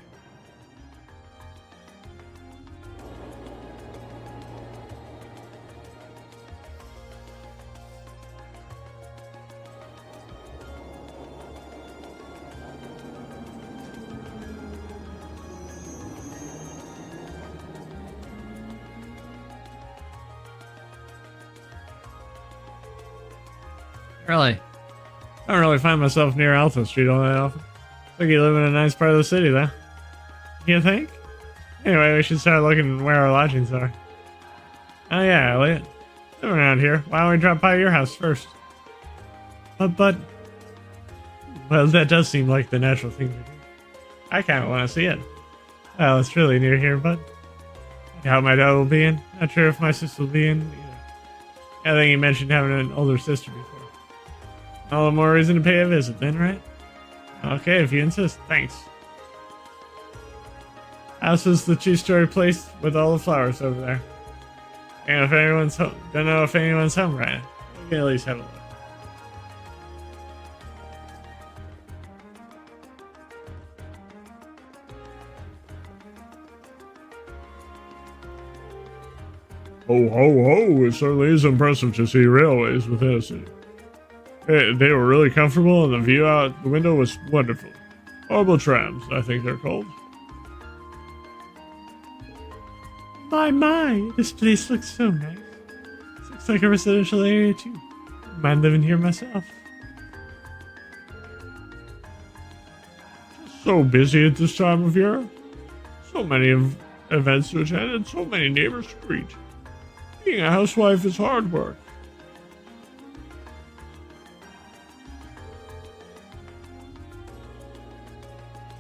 Really? I don't really find myself near Alto Street all that often. Looks like you live in a nice part of the city, though. You think? Anyway, we should start looking where our lodgings are. Oh yeah, Elliot. Live around here. Why don't we drop by your house first? But... Well, that does seem like the natural thing to do. I kind of want to see it. Well, it's really near here, but... I doubt my dad will be in. Not sure if my sister will be in either. I think you mentioned having an older sister before. All the more reason to pay a visit then, right? Okay, if you insist. Thanks. House is the two-story place with all the flowers over there. And if anyone's home, don't know if anyone's home right now. We can at least have a look. Ho, ho, ho! It certainly is impressive to see railways within a city. They were really comfortable, and the view out the window was wonderful. Orbital trams, I think they're called. My, this place looks so nice. This looks like a residential area, too. Wouldn't mind living here myself. So busy at this time of year. So many events to attend, and so many neighbors to greet. Being a housewife is hard work.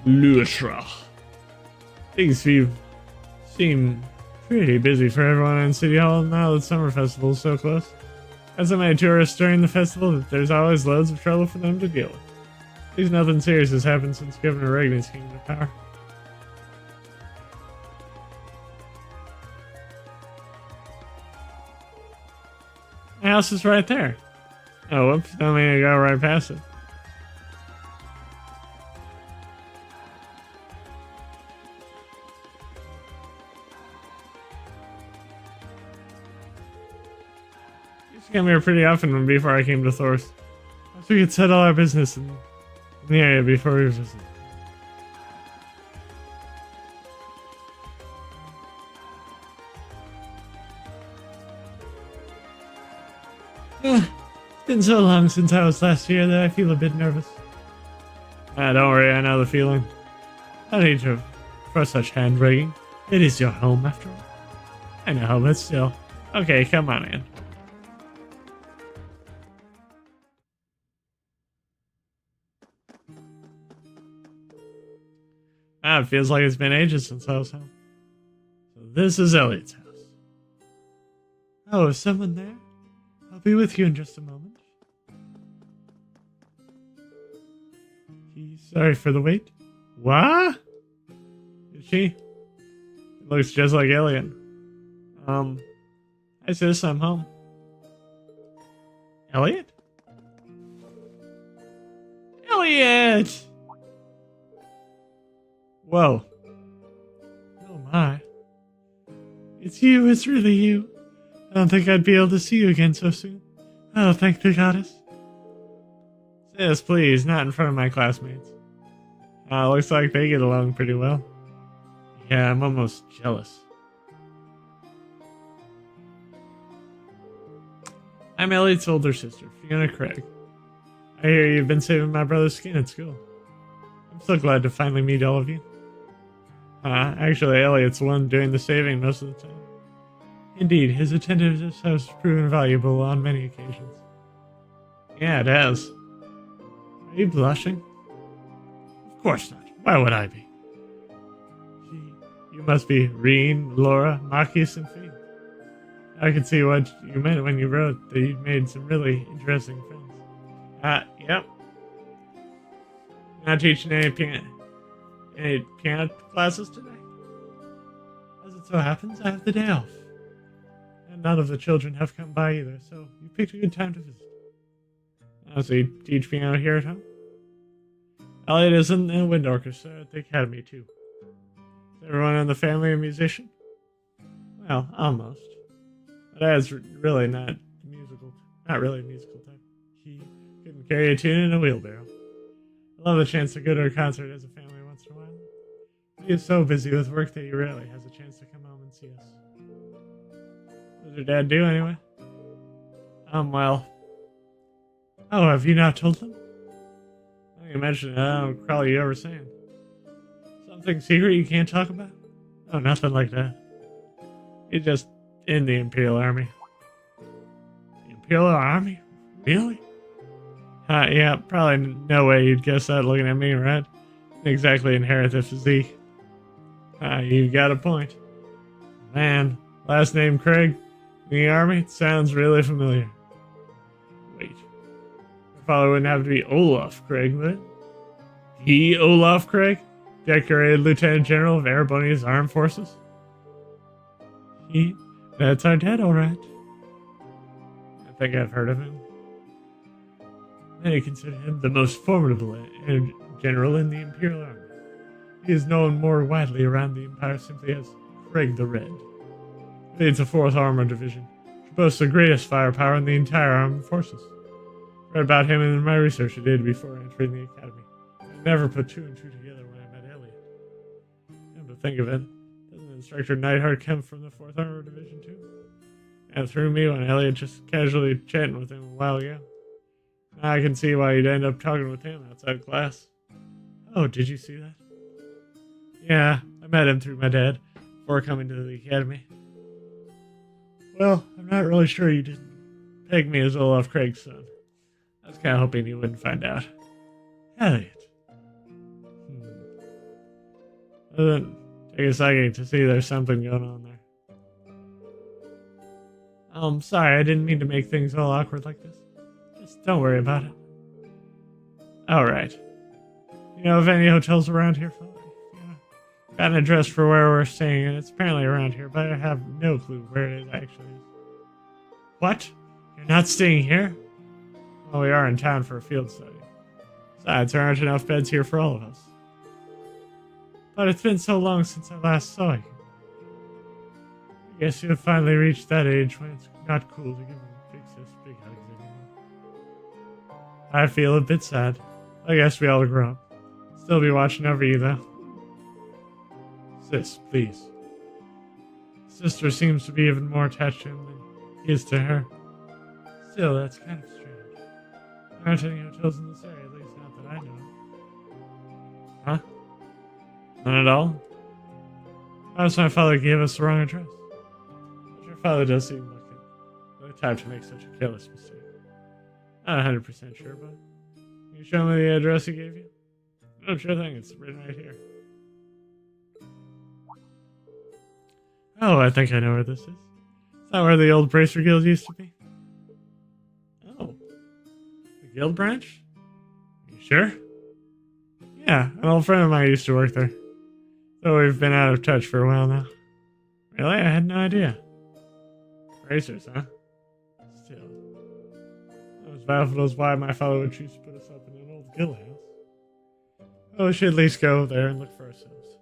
Lustra. Things seem pretty busy for everyone in City Hall now that Summer Festival is so close. Got so many tourists during the festival that there's always loads of trouble for them to deal with. At least nothing serious has happened since Governor Regnitz came to power. My house is right there. Oh, whoops. I mean, I got right past it. Used to come here pretty often before I came to Thor's. Once we could settle our business in the area before we visit. It's been so long since I was last here that I feel a bit nervous. Don't worry, I know the feeling. No need for such hand-wringing. It is your home, after all. I know, but still. Okay, come on in. It feels like it's been ages since I was home. This is Elliot's house. Oh, is someone there? I'll be with you in just a moment. Sorry for the wait. What? Is she? It looks just like Elliot. Hi sis, I'm home. Elliot? Elliot! Whoa. Oh my. It's you, it's really you. I don't think I'd be able to see you again so soon. Oh, thank the goddess. Sis, please, not in front of my classmates. Looks like they get along pretty well. Yeah, I'm almost jealous. I'm Elliot's older sister, Fiona Craig. I hear you've been saving my brother's skin at school. I'm so glad to finally meet all of you. Actually, Elliot's the one doing the saving most of the time. Indeed, his attentiveness has proven valuable on many occasions. Yeah, it has. Are you blushing? Of course not. Why would I be? You must be Reen, Laura, Machias, and Fee. I can see what you meant when you wrote that you made some really interesting friends. Yep. Not teaching any piano classes today. As it so happens, I have the day off. And none of the children have come by either, so you picked a good time to visit. So you teach piano here at home? Elliot is in the wind orchestra at the academy, too. Is everyone in the family a musician? Well, almost. But Dad's really not really a musical type. He couldn't carry a tune in a wheelbarrow. I love the chance to go to a concert as a family once in a while. But he is so busy with work that he rarely has a chance to come home and see us. What does your dad do anyway? Well. Oh, have you not told them? I think you mentioned it. I don't recall you ever saying. Something secret you can't talk about? Oh, nothing like that. He's just in the Imperial Army. The Imperial Army? Really? Yeah, probably no way you'd guess that looking at me, right? Didn't exactly inherit the physique. You got a point. Man, last name Craig? In the Army? It sounds really familiar. Wait. Your father wouldn't have to be Olaf Craig, would it? He, Olaf Craig? Decorated Lieutenant General of Erebonia's Armed Forces? That's our dad, alright. I think I've heard of him. Many consider him the most formidable general in the Imperial Army. He is known more widely around the Empire simply as Craig the Red. He leads the 4th Armored Division, which boasts the greatest firepower in the entire armed forces. I read about him in my research I did before entering the academy. I never put 2 and 2 together when I met Elliot. Come to think of it, doesn't Instructor Neidhart come from the 4th Armored Division too? And threw me when Elliot just casually chatting with him a while ago. I can see why you'd end up talking with him outside class. Oh, did you see that? Yeah, I met him through my dad before coming to the academy. Well, I'm not really sure you didn't peg me as Olaf Craig's son. I was kind of hoping you wouldn't find out. Elliot. Doesn't take a second to see there's something going on there. Sorry, I didn't mean to make things all awkward like this. Just don't worry about it. Alright. You know of any hotels around here, fella? Yeah. Got an address for where we're staying, and it's apparently around here, but I have no clue where it actually is. What? You're not staying here? Well, we are in town for a field study. Besides, there aren't enough beds here for all of us. But it's been so long since I last saw you. I guess you've finally reached that age when it's not cool to give big hugs anymore. I feel a bit sad. I guess we all grow up. Still be watching over you, though. Sis, please. Sister seems to be even more attached to him than he is to her. Still, that's kind of strange. There aren't any hotels in this area, at least not that I know of. Huh? None at all? Perhaps my father gave us the wrong address. But your father does seem like the type to make such a careless mistake. Not 100% sure, but can you show me the address he gave you? Oh, sure thing. It's written right here. Oh, I think I know where this is. Is that where the old Bracer Guild used to be? Oh. The guild branch? You sure? Yeah, an old friend of mine used to work there. So we've been out of touch for a while now. Really? I had no idea. Bracers, huh? Still. I was baffled as why my father would choose to put us up in an old guild house. Oh, we should at least go there and look for ourselves.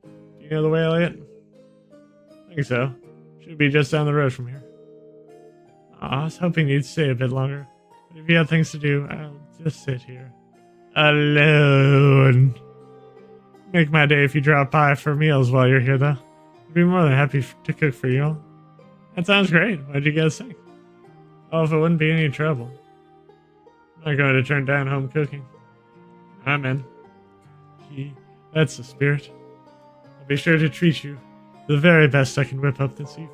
Do you know the way, Elliot? I think so. Should be just down the road from here. Aw, I was hoping you'd stay a bit longer. But if you have things to do, I'll just sit here. Alone. Make my day if you drop by for meals while you're here, though. I'd be more than happy to cook for you all. That sounds great. What'd you guys think? Oh, if it wouldn't be any trouble. I'm not going to turn down home cooking. I'm in. That's the spirit. I'll be sure to treat you the very best I can whip up this evening.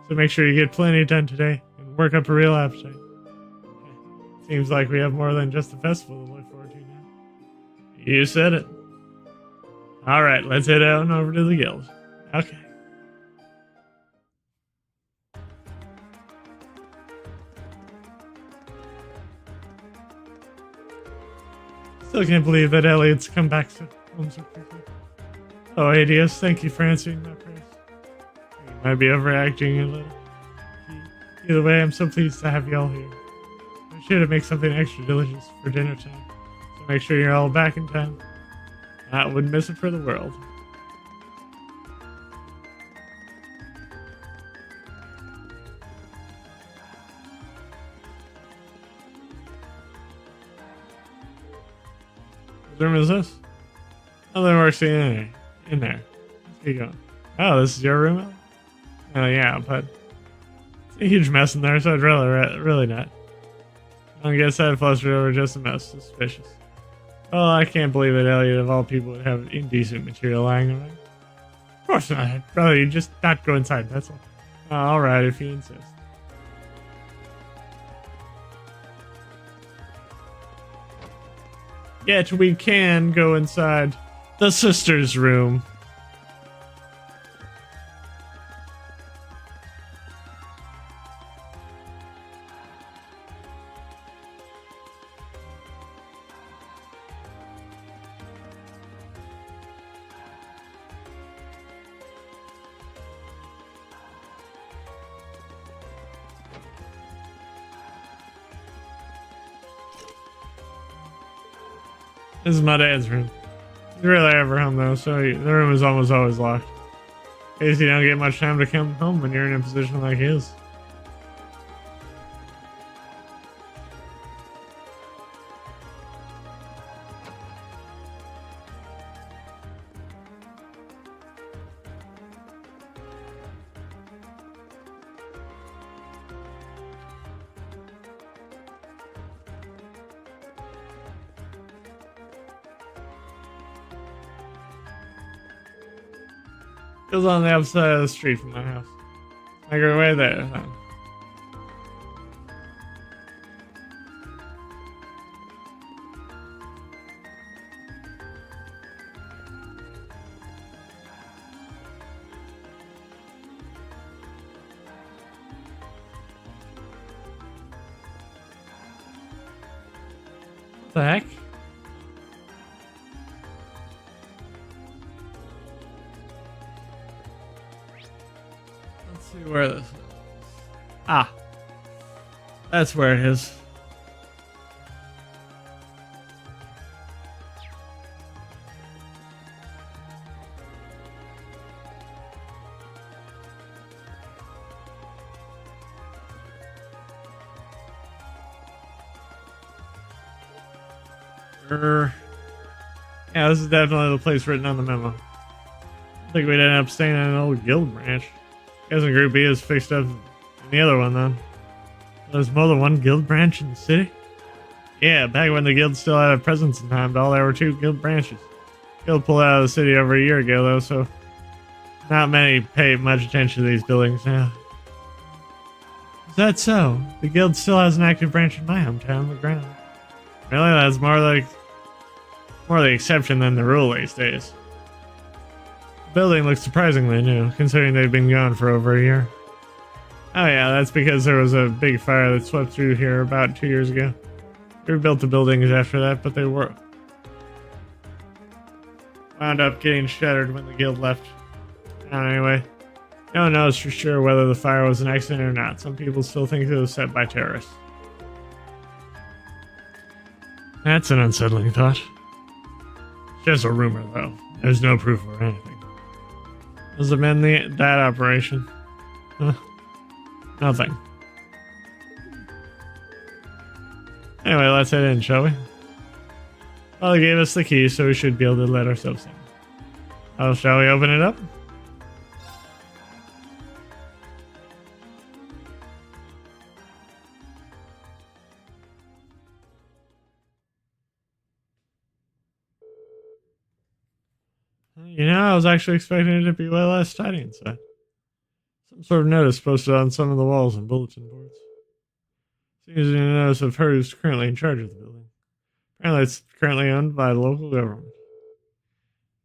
So make sure you get plenty done today and work up a real appetite. Seems like we have more than just the festival to look forward to now. You said it. Alright, let's head out and over to the guild. Okay. Still can't believe that Elliot's come back home so quickly. Oh, ADS, thank you for answering my prayers. You might be overreacting a little. Either way, I'm so pleased to have you all here. I'm sure to make something extra delicious for dinner time, so make sure you're all back in time. I wouldn't miss it for the world. What room is this? Nothing works in there. Let's keep going. Oh, this is your room, Ellie? Oh yeah, but it's a huge mess in there, so I'd really not. I guess I'd flush it over just a mess. Suspicious. Oh, I can't believe that Elliot, of all people, would have indecent material lying around. Of course not. Brother, you just not go inside, that's all. Alright, if you insist. Yet we can go inside the sister's room. This is my dad's room. He's rarely ever home though, so the room is almost always locked. In case you don't get much time to come home when you're in a position like his. It was on the other side of the street from my house. Make our way there then. What the heck? See where this is. Ah. That's where it is. Yeah, this is definitely the place written on the memo. I think we'd end up staying in an old guild branch. Guess Group B is fixed up in the other one then. There's more than one guild branch in the city? Yeah, back when the guild still had a presence in Heimdall, there were 2 guild branches. Guild pulled out of the city over a year ago though, so not many pay much attention to these buildings now. Is that so? The guild still has an active branch in my hometown, the ground. Really? That's more the exception than the rule these days. building looks surprisingly new, considering they've been gone for over a year. Oh yeah, that's because there was a big fire that swept through here about 2 years ago. We rebuilt the buildings after that, but they were wound up getting shattered when the guild left. Anyway, no one knows for sure whether the fire was an accident or not. Some people still think it was set by terrorists. That's an unsettling thought. Just a rumor, though. There's no proof or anything. Was it in that operation? Huh? Nothing. Anyway, let's head in, shall we? Well, they gave us the key, so we should be able to let ourselves in. Oh, shall we open it up? You know, I was actually expecting it to be way less tidy inside. Some sort of notice posted on some of the walls and bulletin boards. Seems to notice of her who's currently in charge of the building. Apparently it's currently owned by the local government.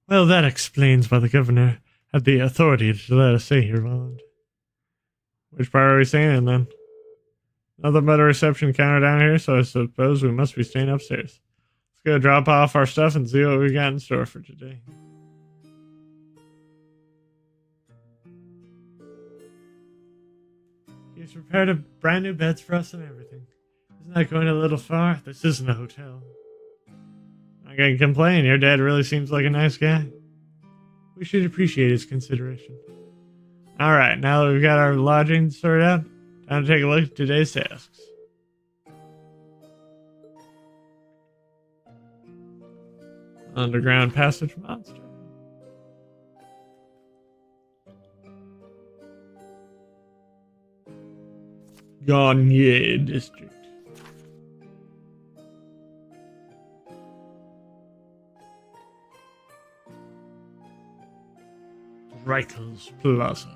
Well, that explains why the governor had the authority to let us stay here, Roland. Which part are we staying in, then? Nothing but a reception counter down here, so I suppose we must be staying upstairs. Let's go drop off our stuff and see what we got in store for today. He's prepared a brand new beds for us and everything. Isn't that going a little far? This isn't a hotel. I can't complain. Your dad really seems like a nice guy. We should appreciate his consideration. Alright, now that we've got our lodging sorted out, time to take a look at today's tasks. Underground passage monster. Garnier District. Reichels Plaza.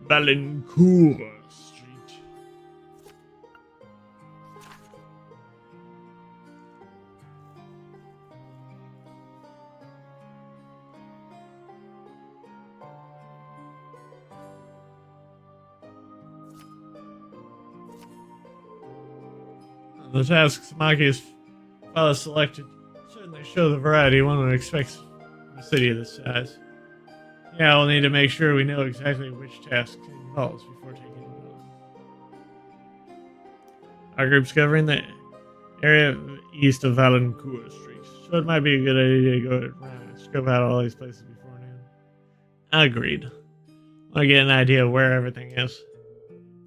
Valencourt Street. The tasks Machi's fellow selected certainly show the variety one would expect from a city of this size. Yeah, we'll need to make sure we know exactly which tasks it involves before taking the building. Our group's covering the area east of Valencourt Street, so it might be a good idea to go around and scope out all these places before noon. Agreed. I want to get an idea of where everything is.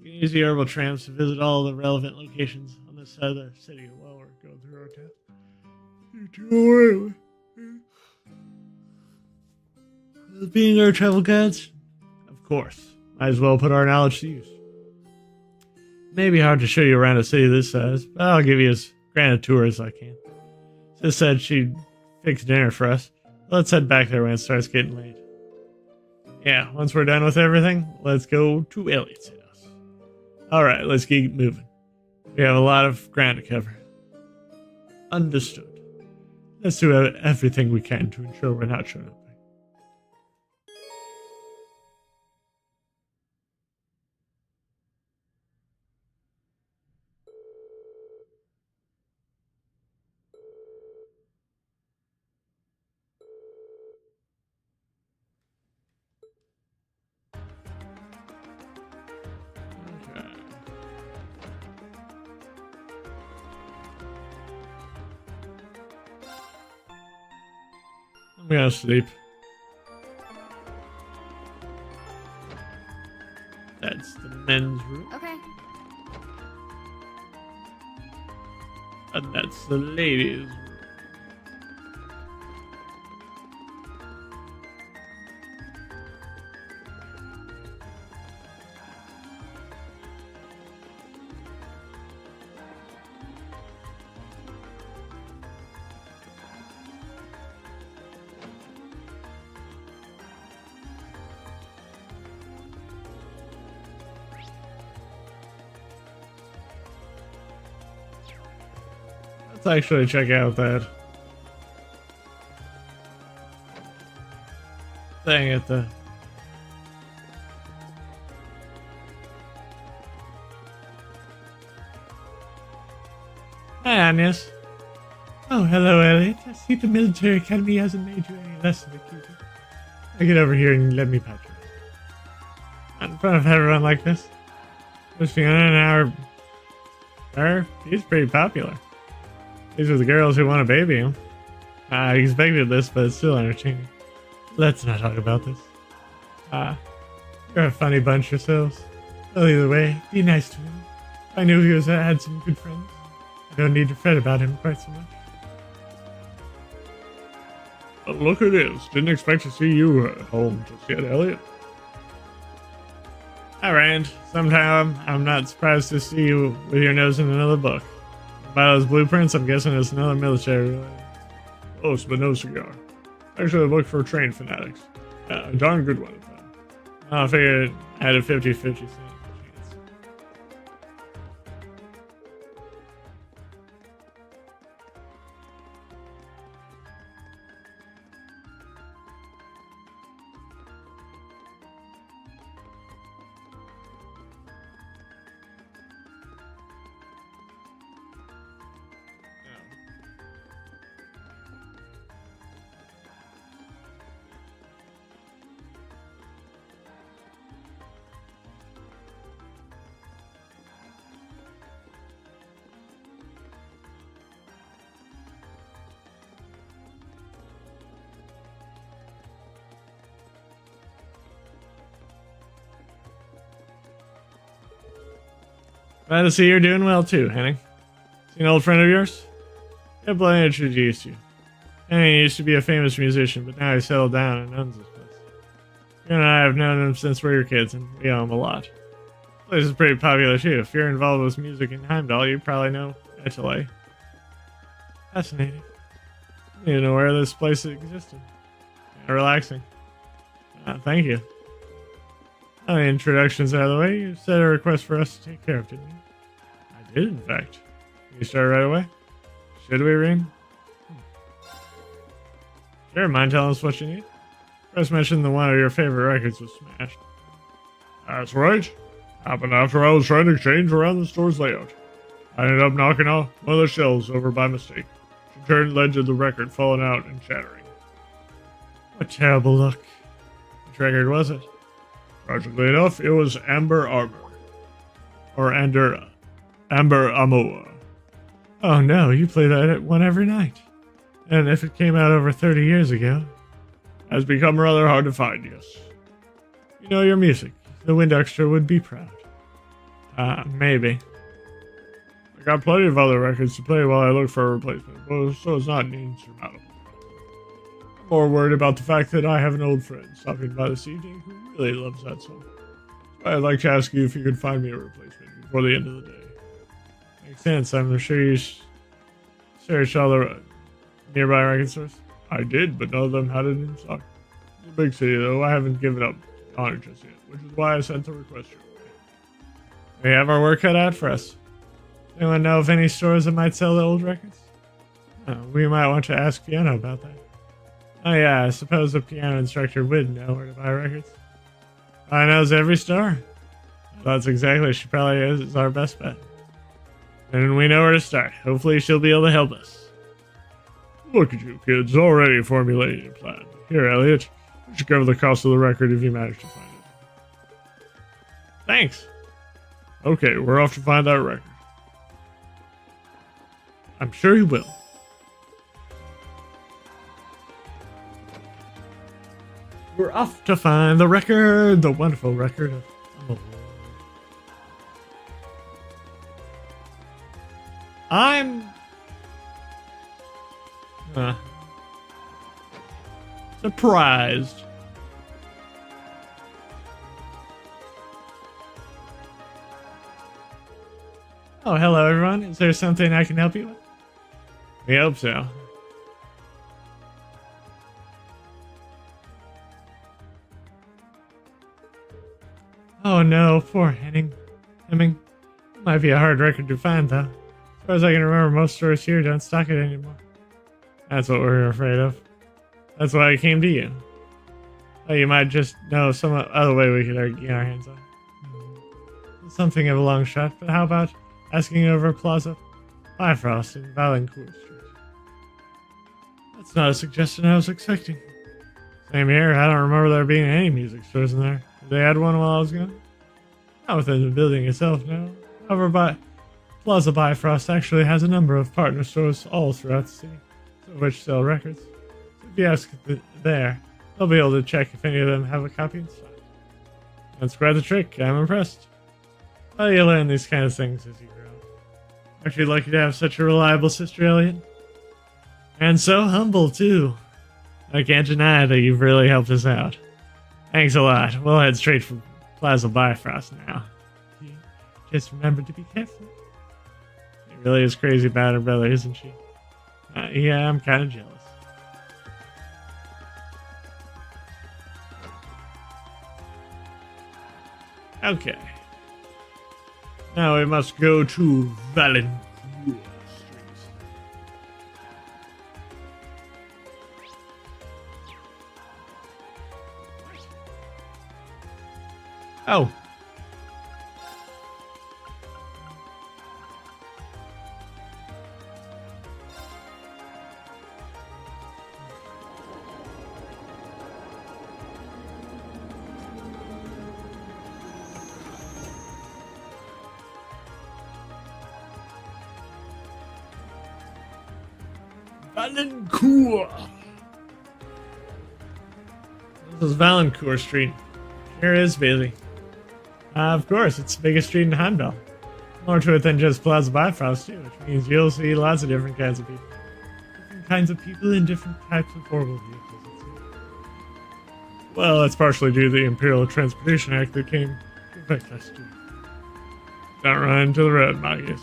We can use the herbal trams to visit all the relevant locations on this side of the city while we're going through our town. Being our travel guides? Of course. Might as well put our knowledge to use. It may be hard to show you around a city this size, but I'll give you as grand a tour as I can. Sis said she'd fix dinner for us. Let's head back there when it starts getting late. Yeah, once we're done with everything, let's go to Elliot's house. Alright, let's keep moving. We have a lot of ground to cover. Understood. Let's do everything we can to ensure we're not showing up. I'm gonna sleep. That's the men's room. Okay. And that's the ladies' room. Let's actually check out that thing at the... Hi, Agnes. Oh, hello, Elliot. I see the military academy hasn't made you any less of a cutie. Now get over here and let me pat you. Not in front of everyone like this. Just Fiona and he's pretty popular. These are the girls who want to baby him. I expected this, but it's still entertaining. Let's not talk about this. You're a funny bunch yourselves. Well, either way, be nice to him. I knew he had some good friends. I don't need to fret about him quite so much. Look at this. Didn't expect to see you home just yet, Elliot. Hi, Rand. Sometime I'm not surprised to see you with your nose in another book. By those blueprints, I'm guessing it's another military related. Close, but no cigar. Actually, a book for trained fanatics. A darn good one, in fact. I figured I had a 50-50 chance. Glad to see you're doing well too, Henning. See an old friend of yours? Can't blame me to introduce you. Henning used to be a famous musician, but now he's settled down and owns this place. You and I have known him since we were kids, and we owe him a lot. This place is pretty popular too. If you're involved with music in Heimdall, you probably know Etoile. Fascinating. I didn't even know where this place existed. Relaxing. Thank you. Now the introduction's out of the way. You said a request for us to take care of, didn't you? I did, in fact. Can you start right away? Should we, Reem? Sure, mind telling us what you need? Chris mentioned that one of your favorite records was smashed. That's right. Happened after I was trying to change around the store's layout. I ended up knocking off one of the shelves over by mistake. Which in turn led to the record falling out and shattering. What terrible luck. Which record was it? Tragically enough, it was Amber Armor. Or Amber Amoa. Oh no, you play that one every night. And if it came out over 30 years ago... Has become rather hard to find, yes. You know your music. The Wind Extra would be proud. Maybe. I got plenty of other records to play while I look for a replacement, so it's not an insurmountable problem. I'm more worried about the fact that I have an old friend stopping by this evening who really loves that song. So I'd like to ask you if you could find me a replacement before the end of the day. Makes sense. I'm sure you searched all the nearby record stores. I did, but none of them had it in stock. It's a big city, though. I haven't given up on it just yet, which is why I sent the request your way. We have our work cut out for us. Anyone know of any stores that might sell the old records? We might want to ask Piano about that. Oh yeah, I suppose the piano instructor would know where to buy records. I knows every store. That's exactly, she probably is our best bet. And we know where to start. Hopefully she'll be able to help us. Look at you kids, already formulating a plan. Here, Elliot, you should cover the cost of the record if you manage to find it. Thanks. Okay, we're off to find that record. I'm sure you will. We're off to find the record, the wonderful record of I'm surprised. Oh, hello everyone. Is there something I can help you with? We hope so. Oh no, poor Hemming. It might be a hard record to find though. As far as I can remember, most stores here don't stock it anymore. That's what we're afraid of. That's why I came to you. Oh, you might just know some other way we could get our hands on. Something of a long shot, but how about asking over Plaza Bifrost in Valancourt Street? That's not a suggestion I was expecting. Same here, I don't remember there being any music stores in there. Did they add one while I was gone? Not within the building itself, no. However, Plaza Bifrost actually has a number of partner stores all throughout the city, some of which sell records. So if you ask there, they'll be able to check if any of them have a copy in stock. That's quite the trick, I'm impressed. Well, you learn these kind of things as you grow. Aren't you lucky to have such a reliable sister, Elliot? And so humble, too. I can't deny that you've really helped us out. Thanks a lot. We'll head straight for Plaza Bifrost now. Just remember to be careful. She really is crazy about her brother, isn't she? Yeah, I'm kind of jealous. Okay. Now we must go to Valancourt Street. Oh. Valancourt. This is Valancourt Street. Sure is busy. Of course, it's the biggest street in Heimdall. More to it than just Plaza Bifrost, too, which means you'll see lots of different kinds of people. Different kinds of people in different types of horrible vehicles, it seems. Well, that's partially due to the Imperial Transportation Act that came into effect last year. Don't run into the road, Magius.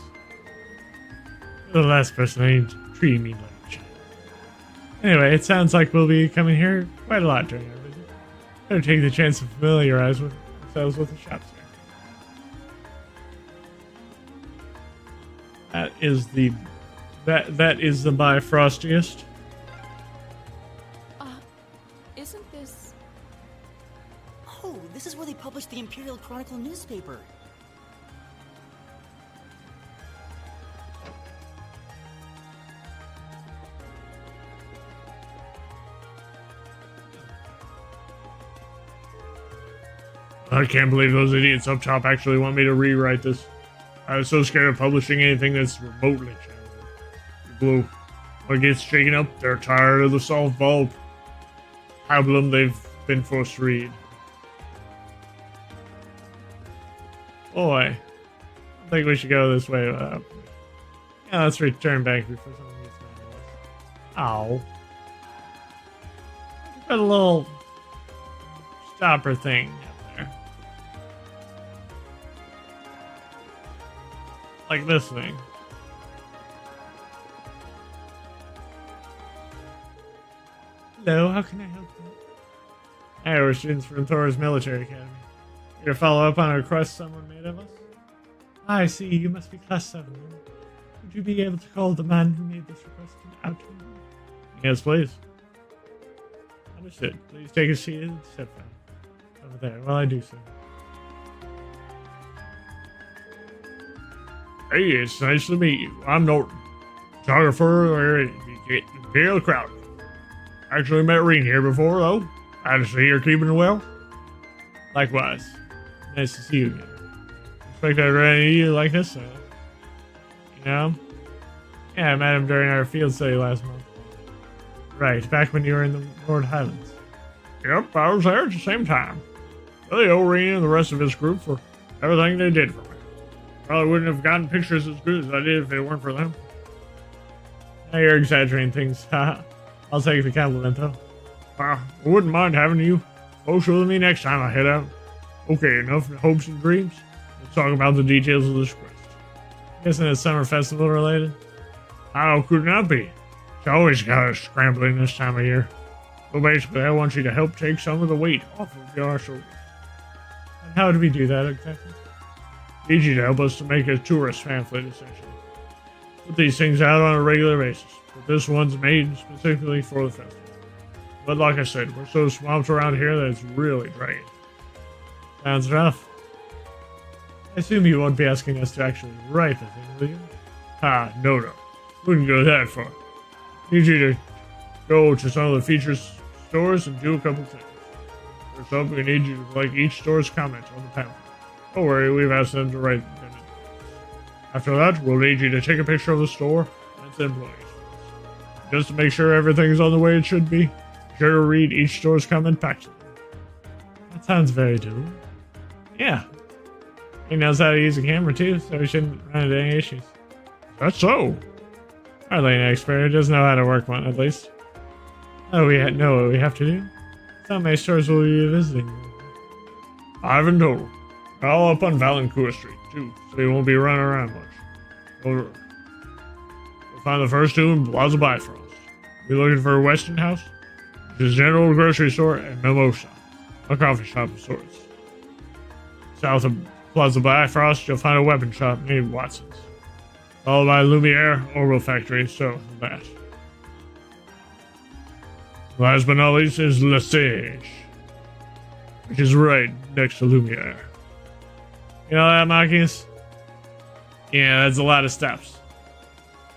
You're the last person I need to treat me like a child. Anyway, it sounds like we'll be coming here quite a lot during our visit. Better take the chance to familiarize ourselves with the shops here. That is the Bifrostiest. Isn't this... Oh, this is where they published the Imperial Chronicle newspaper. I can't believe those idiots up top actually want me to rewrite this. I was so scared of publishing anything that's remotely challenging. People who get shaken up, they're tired of the solved vault problem they've been forced to read. Boy, I think we should go this way. Yeah, let's return back before someone gets mad at us. Ow. Got a little stopper thing up there. Like this thing. Hello, how can I help you? Hey, we're students from Thor's Military Academy. Here to follow up on a request someone made of us? I see, you must be class 7. Would you be able to call the man who made this request out to me? Yes, please. Understood. Please take a seat and step down. Over there, while I do so. Hey, it's nice to meet you. I'm Norton, photographer at Imperial Chronicle. Actually met Reen here before, though. I just see you're keeping it well. Likewise. Nice to see you again. Expect I'd run into you like this, you know? Yeah, I met him during our field study last month. Right, back when you were in the Lord Highlands. Yep, I was there at the same time. Really owe Reen and the rest of his group for everything they did for me. Probably wouldn't have gotten pictures as good as I did if it weren't for them. Now you're exaggerating things, haha. I'll take the compliment, though. I wouldn't mind having you social with me next time I head out. Okay, enough hopes and dreams. Let's talk about the details of this quest. Isn't it summer festival related? How could it not be? It's always got us scrambling this time of year. So basically, I want you to help take some of the weight off of your shoulders. And how do we do that exactly? Need you to help us to make a tourist pamphlet, essentially. put these things out on a regular basis, but this one's made specifically for the festival. But like I said, we're so swamped around here that it's really draining. Sounds rough. I assume you won't be asking us to actually write the thing, will you? No. Wouldn't go that far. Need you to go to some of the features stores and do a couple things. First up, we need you to like each store's comment on the pamphlet. Don't worry, we've asked them to write them in. After that, we'll need you to take a picture of the store and its employees. Just to make sure everything's on the way it should be, be sure to read each store's comment back to them. That sounds very doable. Yeah. He knows how to use a camera too, so we shouldn't run into any issues. That's so. Hardly an expert, does know how to work one at least. Oh, we know what we have to do? How many stores will we be visiting? 5 in total. All up on Valancourt Street, too, so you won't be running around much. We'll find the first 2 in Plaza Bifrost. We're looking for a Weston House, which is a general grocery store, and Mimosa, a coffee shop of sorts. South of Plaza Bifrost, you'll find a weapon shop named Watson's, followed by Lumiere, Orbital Factory, so that. Last but not least is Le Sage, which is right next to Lumiere. You know that, Marcus? Yeah, that's a lot of steps.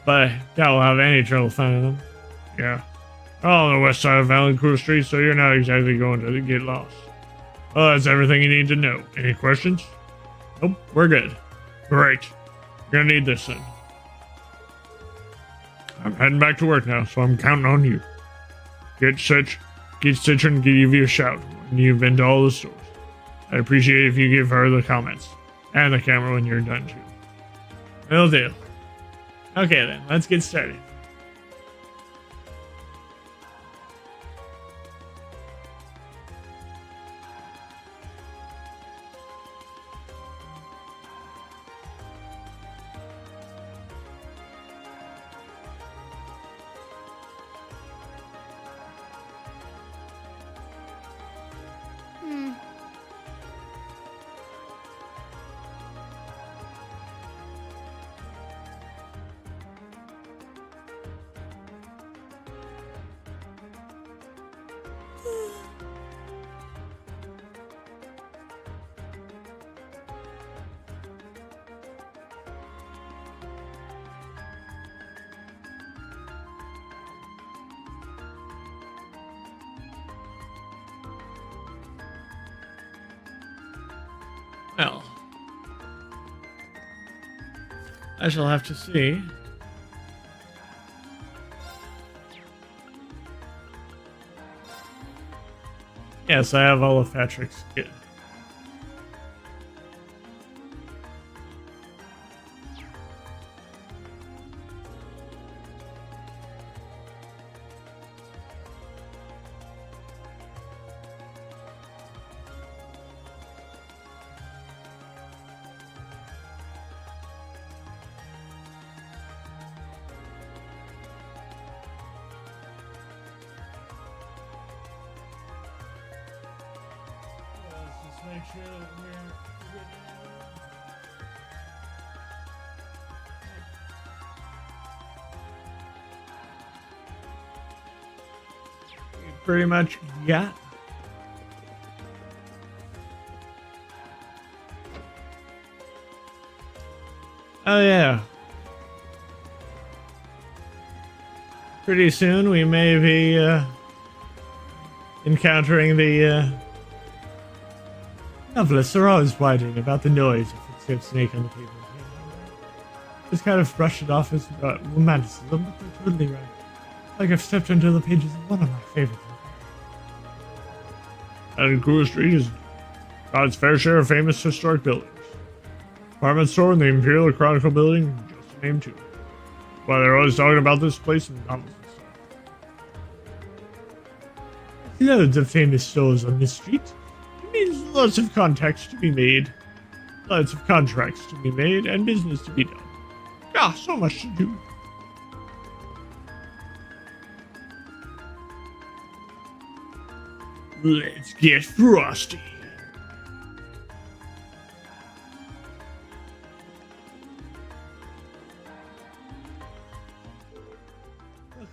But I doubt we'll have any trouble finding them. Yeah. All on the west side of Valancourt Street, so you're not exactly going to get lost. Well, that's everything you need to know. Any questions? Nope, we're good. Great. You're gonna need this then. I'm heading back to work now, so I'm counting on you. Get Citron and give you a shout when you've been to all the stores. I'd appreciate if you give her the comments and the camera when you're done too. Will do. Okay then, let's get started. Well, I shall have to see. Yes, I have all of Patrick's kit. Make sure that we're pretty much got. Oh yeah. Pretty soon we may be encountering the novelists are always whining about the noise of footsteps snake on the pavement. Just kind of brushed it off as romanticism, but they're totally right. Like I've stepped into the pages of one of my favorite novels. And Cool Street has got its fair share of famous historic buildings. Department store and the Imperial Chronicle building, just to name 2. Why they're always talking about this place in novels and stuff. Loads of famous stores on this street. Means lots of contacts to be made, lots of contracts to be made, and business to be done. Ah, so much to do. Let's get frosty.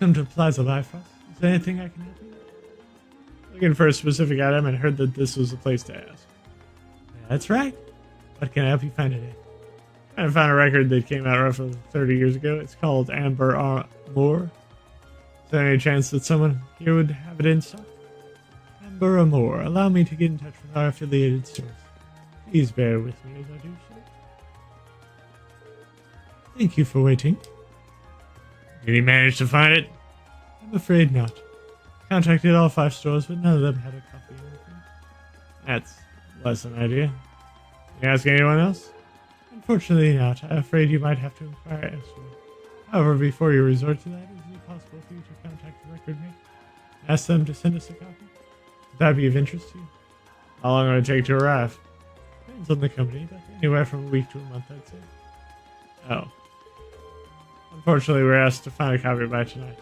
Welcome to Plaza Bifrost. Is there anything I can help you with? Looking for a specific item and heard that this was the place to ask. That's right. What can I help you find today? I found a record that came out roughly 30 years ago. It's called Amber Amour. Is there any chance that someone here would have it in stock? Amber Amour. Allow me to get in touch with our affiliated stores. Please bear with me as I do so. Thank you for waiting. Did he manage to find it? I'm afraid not. Contacted all 5 stores, but none of them had a copy of it. That's less than ideal. Can you ask anyone else? Unfortunately not. I'm afraid you might have to inquire elsewhere. However, before you resort to that, is it possible for you to contact the record maker? Ask them to send us a copy? Would that be of interest to you? How long will it take to arrive? Depends on the company, but anywhere from a week to a month, I'd say. Oh. Unfortunately, we're asked to find a copy by tonight.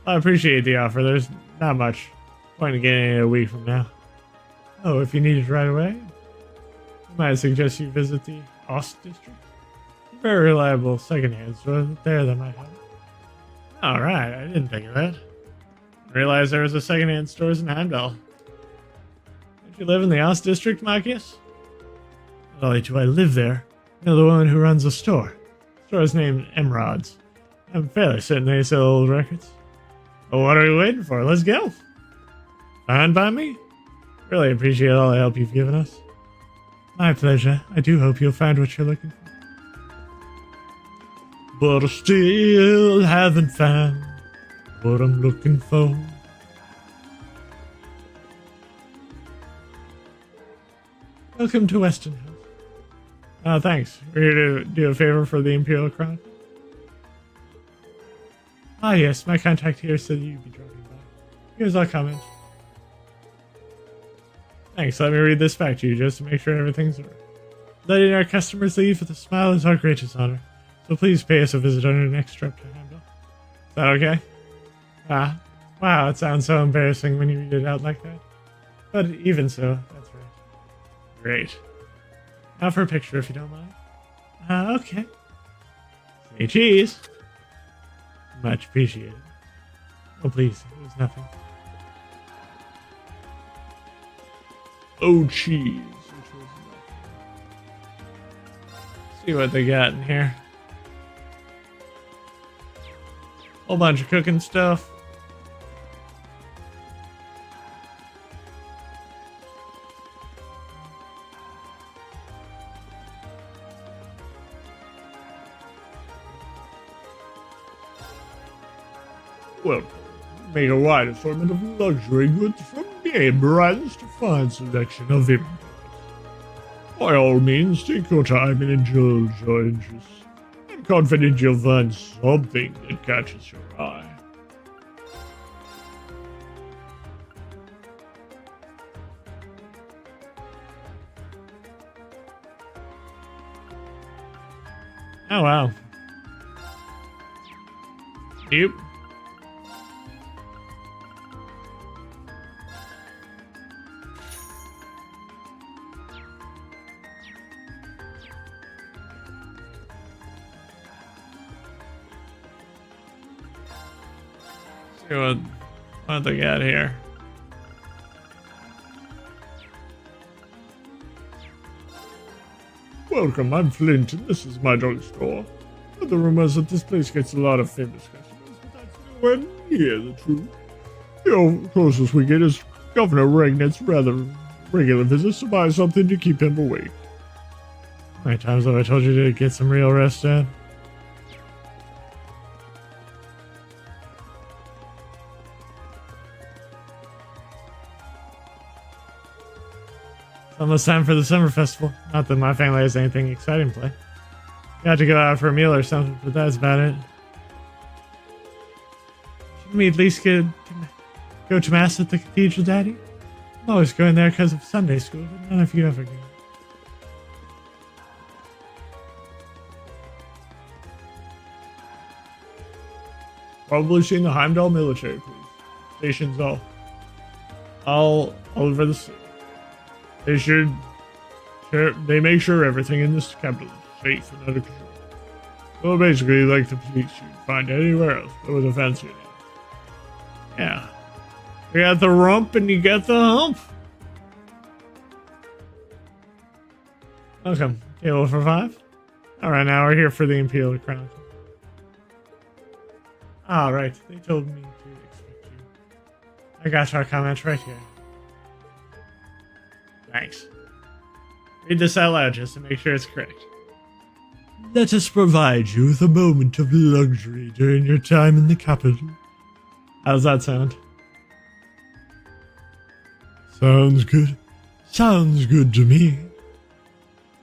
I appreciate the offer. There's not much point in getting it a week from now. Oh, if you need it right away, I might suggest you visit the Ost District. It's a very reliable secondhand store there that might help. Alright, I didn't think of that. I realized there was a secondhand stores in Heimdall. Don't you live in the Ost District, Marcus? Not only do I live there, I know the woman who runs the store. The store is named Emerald's. I'm fairly certain they sell old records. Well, what are we waiting for? Let's go. Fine by me? Really appreciate all the help you've given us. My pleasure. I do hope you'll find what you're looking for. But I still haven't found what I'm looking for. Welcome to Weston House. Thanks. We're here to do a favor for the Imperial Crown. Ah, yes, my contact here said you'd be dropping by. Here's our comment. Thanks, let me read this back to you just to make sure everything's right. Letting our customers leave with a smile is our greatest honor, so please pay us a visit on your next trip to Heimdall. Is that okay? Wow, it sounds so embarrassing when you read it out like that. But even so, that's right. Great. Now for a picture, if you don't mind. Okay. Say cheese. Much appreciated. Oh, please, it was nothing. Oh, cheese. See what they got in here. Whole bunch of cooking stuff. Well, make a wide assortment of luxury goods from name brands to fine selection of imports. By all means, take your time and indulge your interests. I'm confident you'll find something that catches your eye. Oh, wow. Yep. See what they got here. Welcome, I'm Flint, and this is my dog store. The rumors that this place gets a lot of famous customers, but that's nowhere near the truth. The closest we get is Governor Regnet's rather regular visits to buy something to keep him awake. How many times have I told you to get some real rest, Dad? It's almost time for the summer festival. Not that my family has anything exciting planned. Got to go out for a meal or something, but that's about it. Shouldn't we at least go to Mass at the cathedral, Daddy? I'm always going there because of Sunday school, but none of you ever go. Probably seen the Heimdall military police. Stations all over the city. They make sure everything in this capital is safe and under control. Well, basically, like the police you'd find anywhere else, but with a fancy name. Yeah. You got the rump and you got the hump. Welcome. Table for 5? Alright, now we're here for the Imperial Chronicle. Alright, they told me to expect you. I got your comments right here. Thanks. Read this out loud just to make sure it's correct. Let us provide you with a moment of luxury during your time in the capital. How's that sound? Sounds good. Sounds good to me.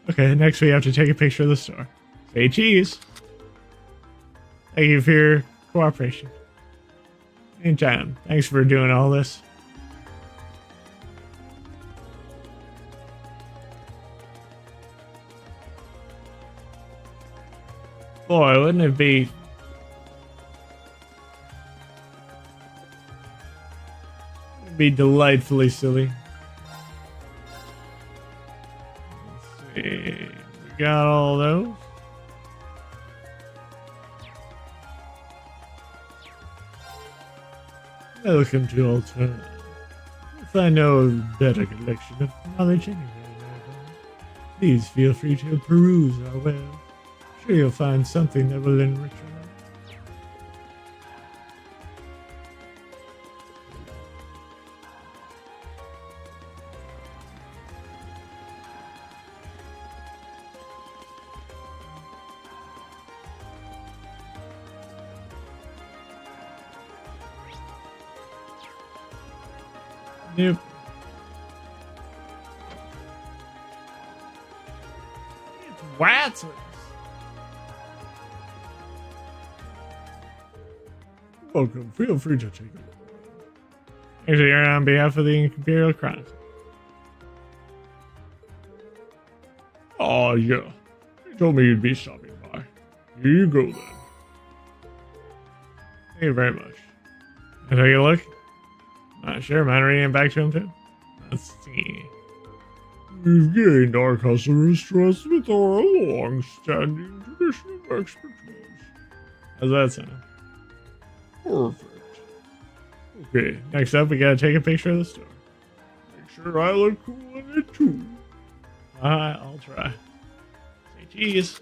Okay, next we have to take a picture of the store. Say cheese. Thank you for your cooperation. Anytime. Thanks for doing all this. Boy, wouldn't it be... It'd be delightfully silly. Let's see. We got all those. Welcome to Alton. If I know a better collection of knowledge anywhere, please feel free to peruse our web. Sure you'll find something that will enrich your life. Nope. It's Watson. Welcome. Feel free to take it. Actually, you're on behalf of the Imperial Chronicle. Oh, yeah. You told me you'd be stopping by. Here you go, then. Thank you very much. Can I take a look? Sure, mind reading it back to him, too? Let's see. We've gained our customers' trust with our long-standing tradition of expertise. How's that sound? Perfect. Okay, next up, we gotta take a picture of the store. Make sure I look cool in it, too. I'll try. Say cheese.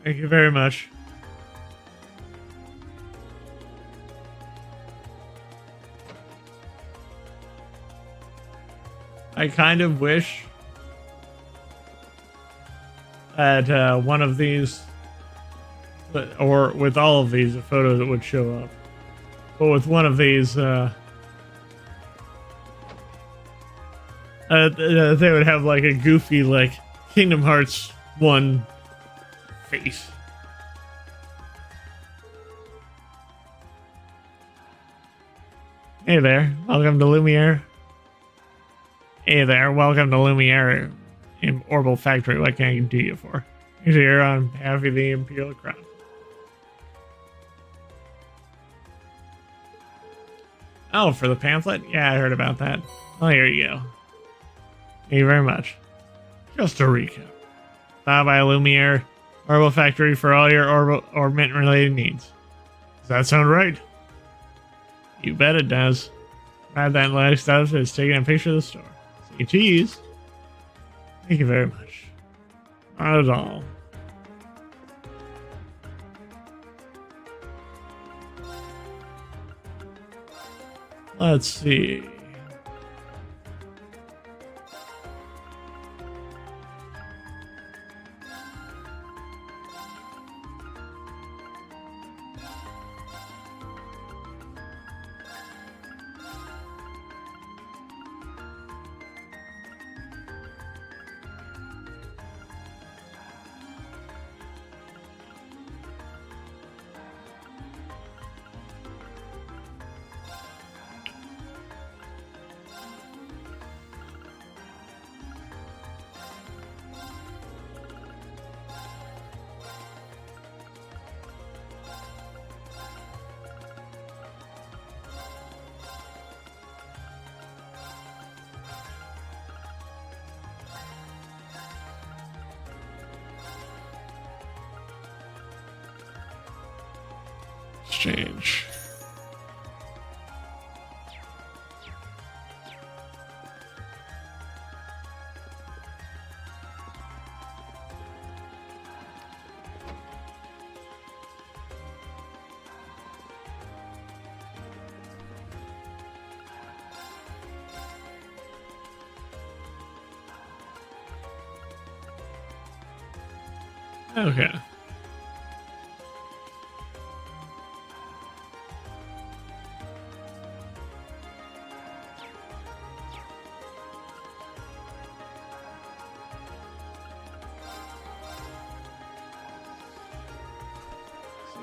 Thank you very much. I kind of wish that one of these, or with all of these, a photo that would show up. But with one of these, they would have like a goofy, like, Kingdom Hearts 1 face. Hey there, welcome to Lumiere. Hey there, welcome to Lumiere in Orbital Factory. What can I do you for? Here on behalf of the Imperial Crown. Oh, for the pamphlet? Yeah, I heard about that. Oh, here you go. Thank you very much. Just a recap. Stop by Lumiere Orbital Factory for all your orbit-related needs. Does that sound right? You bet it does. Add that last stuff is taking a picture of the store. Say cheese. Thank you very much. Not at all. Let's see. exchange. Okay.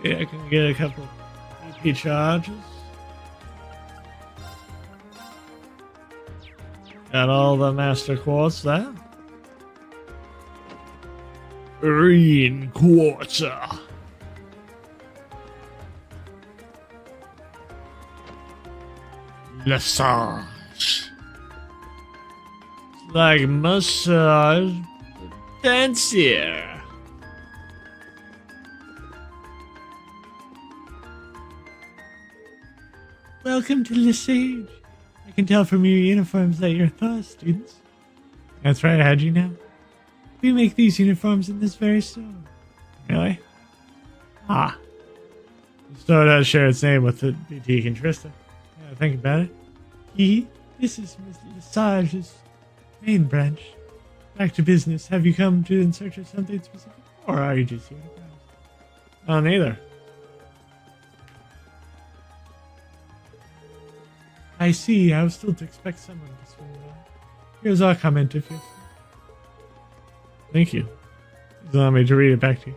See, I can get a couple EP charges. Got all the master quartz there. Green quarter. Massage. Like massage, fancier. Welcome to Lesage. I can tell from your uniforms that you're Thaw students. That's right, how'd you know? We make these uniforms in this very store. Really? Ah. The store does share its name with the boutique in Trista. Yeah, think about it. This is Miss Lesage's main branch. Back to business. Have you come to in search of something specific? Or are you just here to browse? Oh, neither. I see. I was still to expect someone to swing by. Here's our comment if you... Thank you. Please allow me to read it back to you.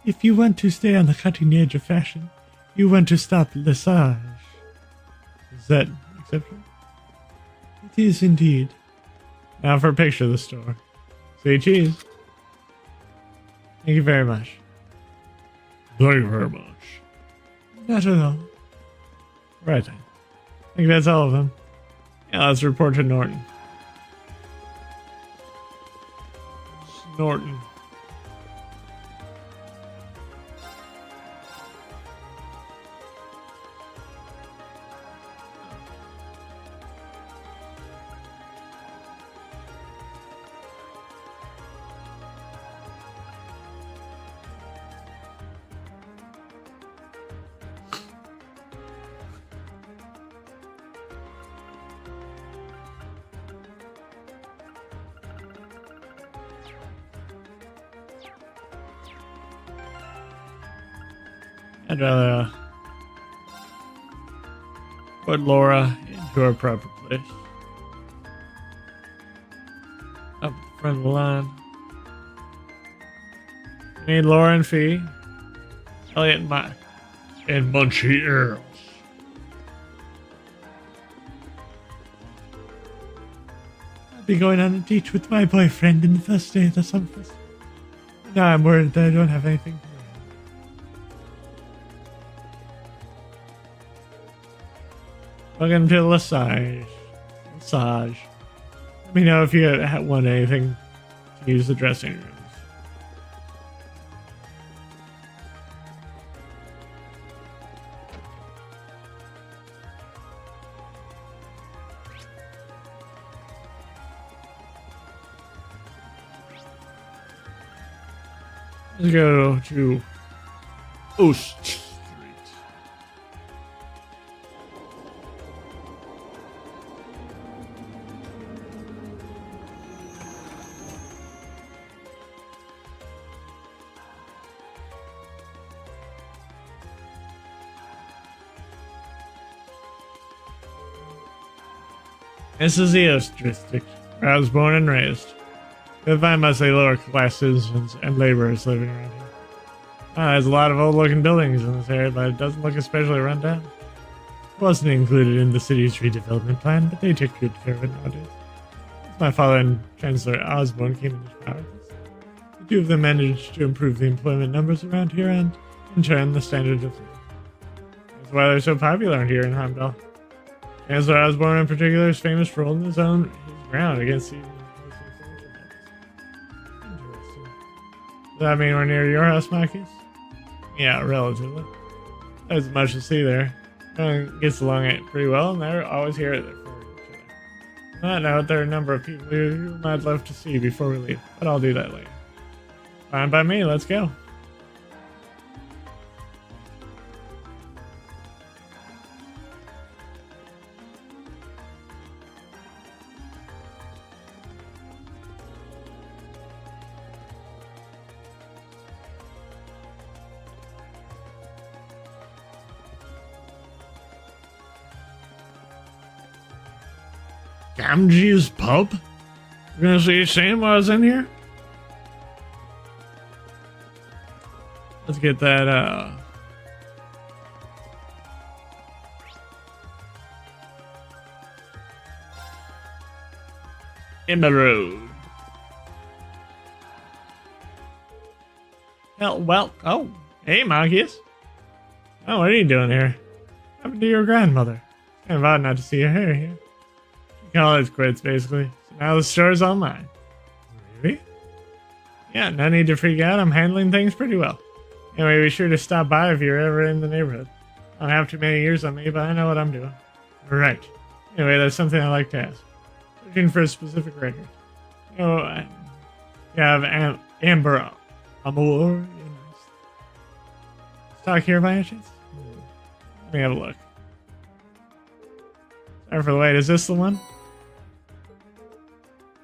If you want to stay on the cutting edge of fashion, you want to stop Lesage. Is that acceptable? It is indeed. Now for a picture of the store. Say cheese. Thank you very much. Thank you very much. Not at all. Right then. I think that's all of them. Yeah, let's report to Norton. Norton. I'd rather put Laura into her proper place. Up front of the line. I need Laura and Fee, Elliot and Mike, and Munchie Earls. I'll be going on a date with my boyfriend in the first day of the summer festival. Now I'm worried that I don't have anything. Welcome to Lesage. Lesage. Let me know if you want anything to use the dressing rooms. Let's go to Oast. This is the Oast District, where I was born and raised. You'll find mostly lower class citizens and laborers living around here. There's a lot of old looking buildings in this area, but it doesn't look especially run down. It wasn't included in the city's redevelopment plan, but they took good care of it nowadays. My father and Chancellor Osborne came into power. The two of them managed to improve the employment numbers around here and, in turn, the standard of living. That's why they're so popular here in Heimdall. Chancellor Osborne in particular is famous for holding his ground against the Interesting. Does that mean we're near your house, Marcus? Yeah, relatively. There's much to see there. Everyone gets along pretty well, and they're always here for each other. On that note, there are a number of people who I'd love to see before we leave, but I'll do that later. Fine by me, let's go. Gamgee's pub? You gonna see Sam while I was in here? Let's get that, in the road. Oh, hey, Marcus. Oh, what are you doing here? What happened to your grandmother? Kind of odd not to see her hair here. All it's quits, basically. So now the store's all mine. Really? Yeah, no need to freak out. I'm handling things pretty well. Anyway, be sure to stop by if you're ever in the neighborhood. I don't have too many years on me, but I know what I'm doing. Right. Anyway, that's something I like to ask. Looking for a specific record. Oh, you have Amber Amour. Let's talk here by any chance? Let me have a look. Sorry for the wait. Is this the one?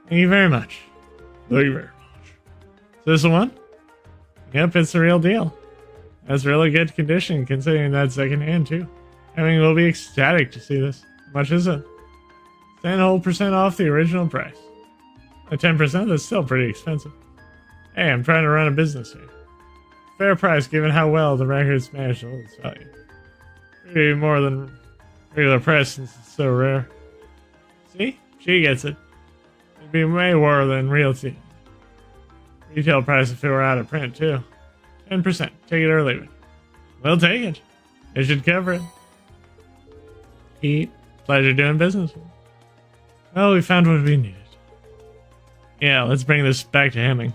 Thank you very much. Thank you very much. Is this the one? Yep, it's the real deal. That's really good condition considering that's second hand too. I mean, we'll be ecstatic to see this. How much is it? 10% off the original price. At 10%, that's still pretty expensive. Hey, I'm trying to run a business here. Fair price given how well the record's managed to hold its value. Maybe more than regular price since it's so rare. See? She gets it. It'd be way more than realty. Retail price if it were out of print, too. 10%. Take it or leave it. We'll take it. It should cover it. Pete, pleasure doing business with you. Well, we found what we needed. Yeah, let's bring this back to Hemming.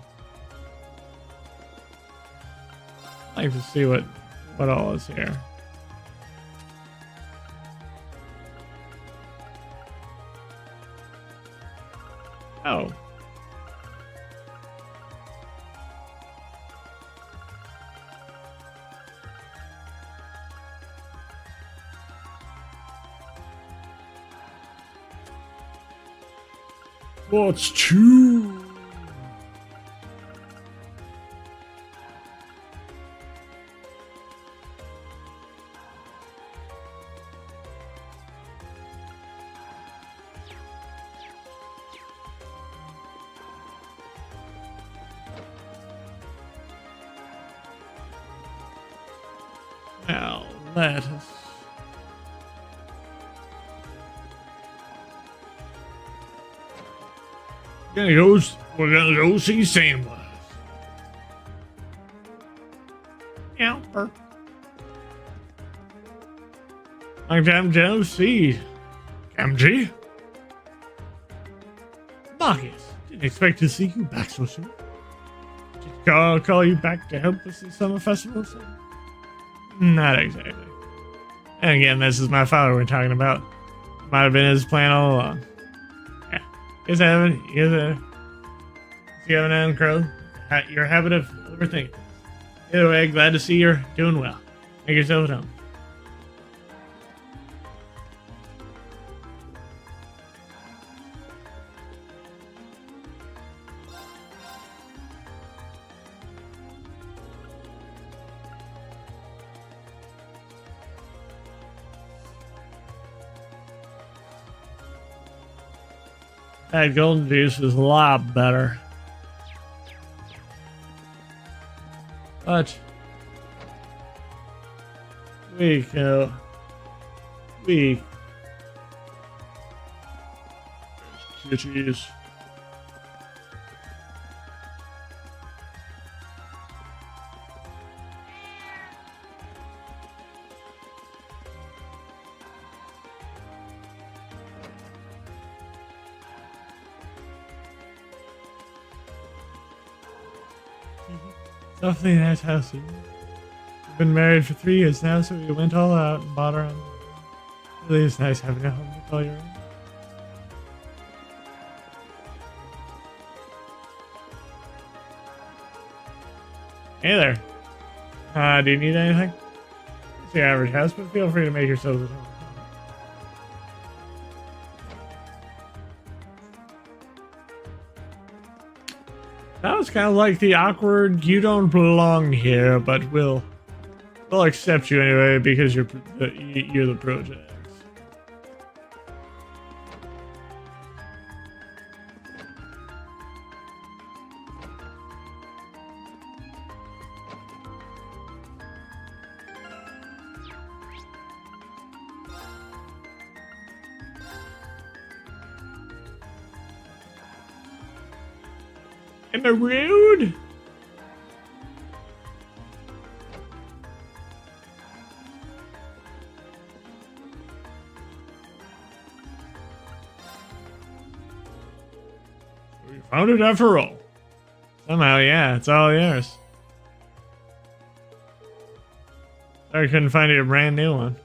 I'd like to see what all is here. Oh. What's true? Now, let us. We're gonna go see Samwise. Yeah, perfect. Long time no see. Gamgee? Marcus, didn't expect to see you back so soon. Did call you back to help us at summer festival? So? Not exactly. And again, this is my father we're talking about. Might have been his plan all along. Yeah. You have an Iron Crow. Your habit of overthinking. Either way, glad to see you're doing well. Make yourself at home. That golden juice is a lot better. But we kitties. Something that has to been married for 3 years now, so we went all out and bought our own. Really is nice having a home to call your own. Hey there. Do you need anything? It's your average house, but feel free to make yourselves at home. That was kind of like the awkward, you don't belong here, but we'll accept you anyway because you're the project. Am I rude? We found it after all. Somehow, yeah, it's all yours. Sorry I couldn't find you a brand new one.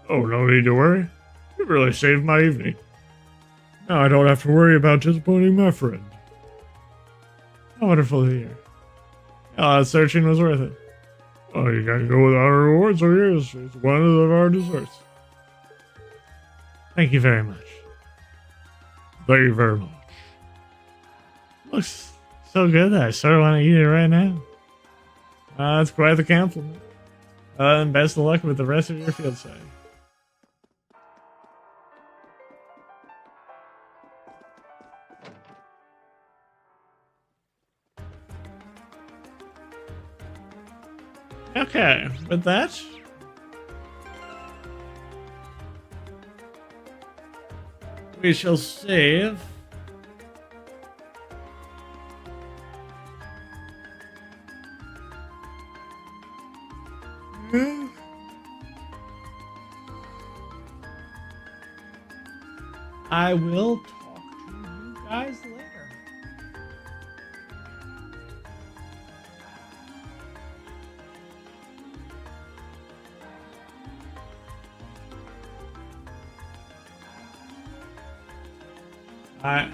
Oh, no need to worry. You really saved my evening. Now I don't have to worry about disappointing my friend. How wonderful to hear. Oh, that searching was worth it. Oh, you gotta go without a reward, so here's one of our desserts. Thank you very much. Thank you very much. Looks so good that I sort of want to eat it right now. That's quite the compliment. And best of luck with the rest of your field site. Okay, with that, we shall save. I will talk to you guys later. Alright.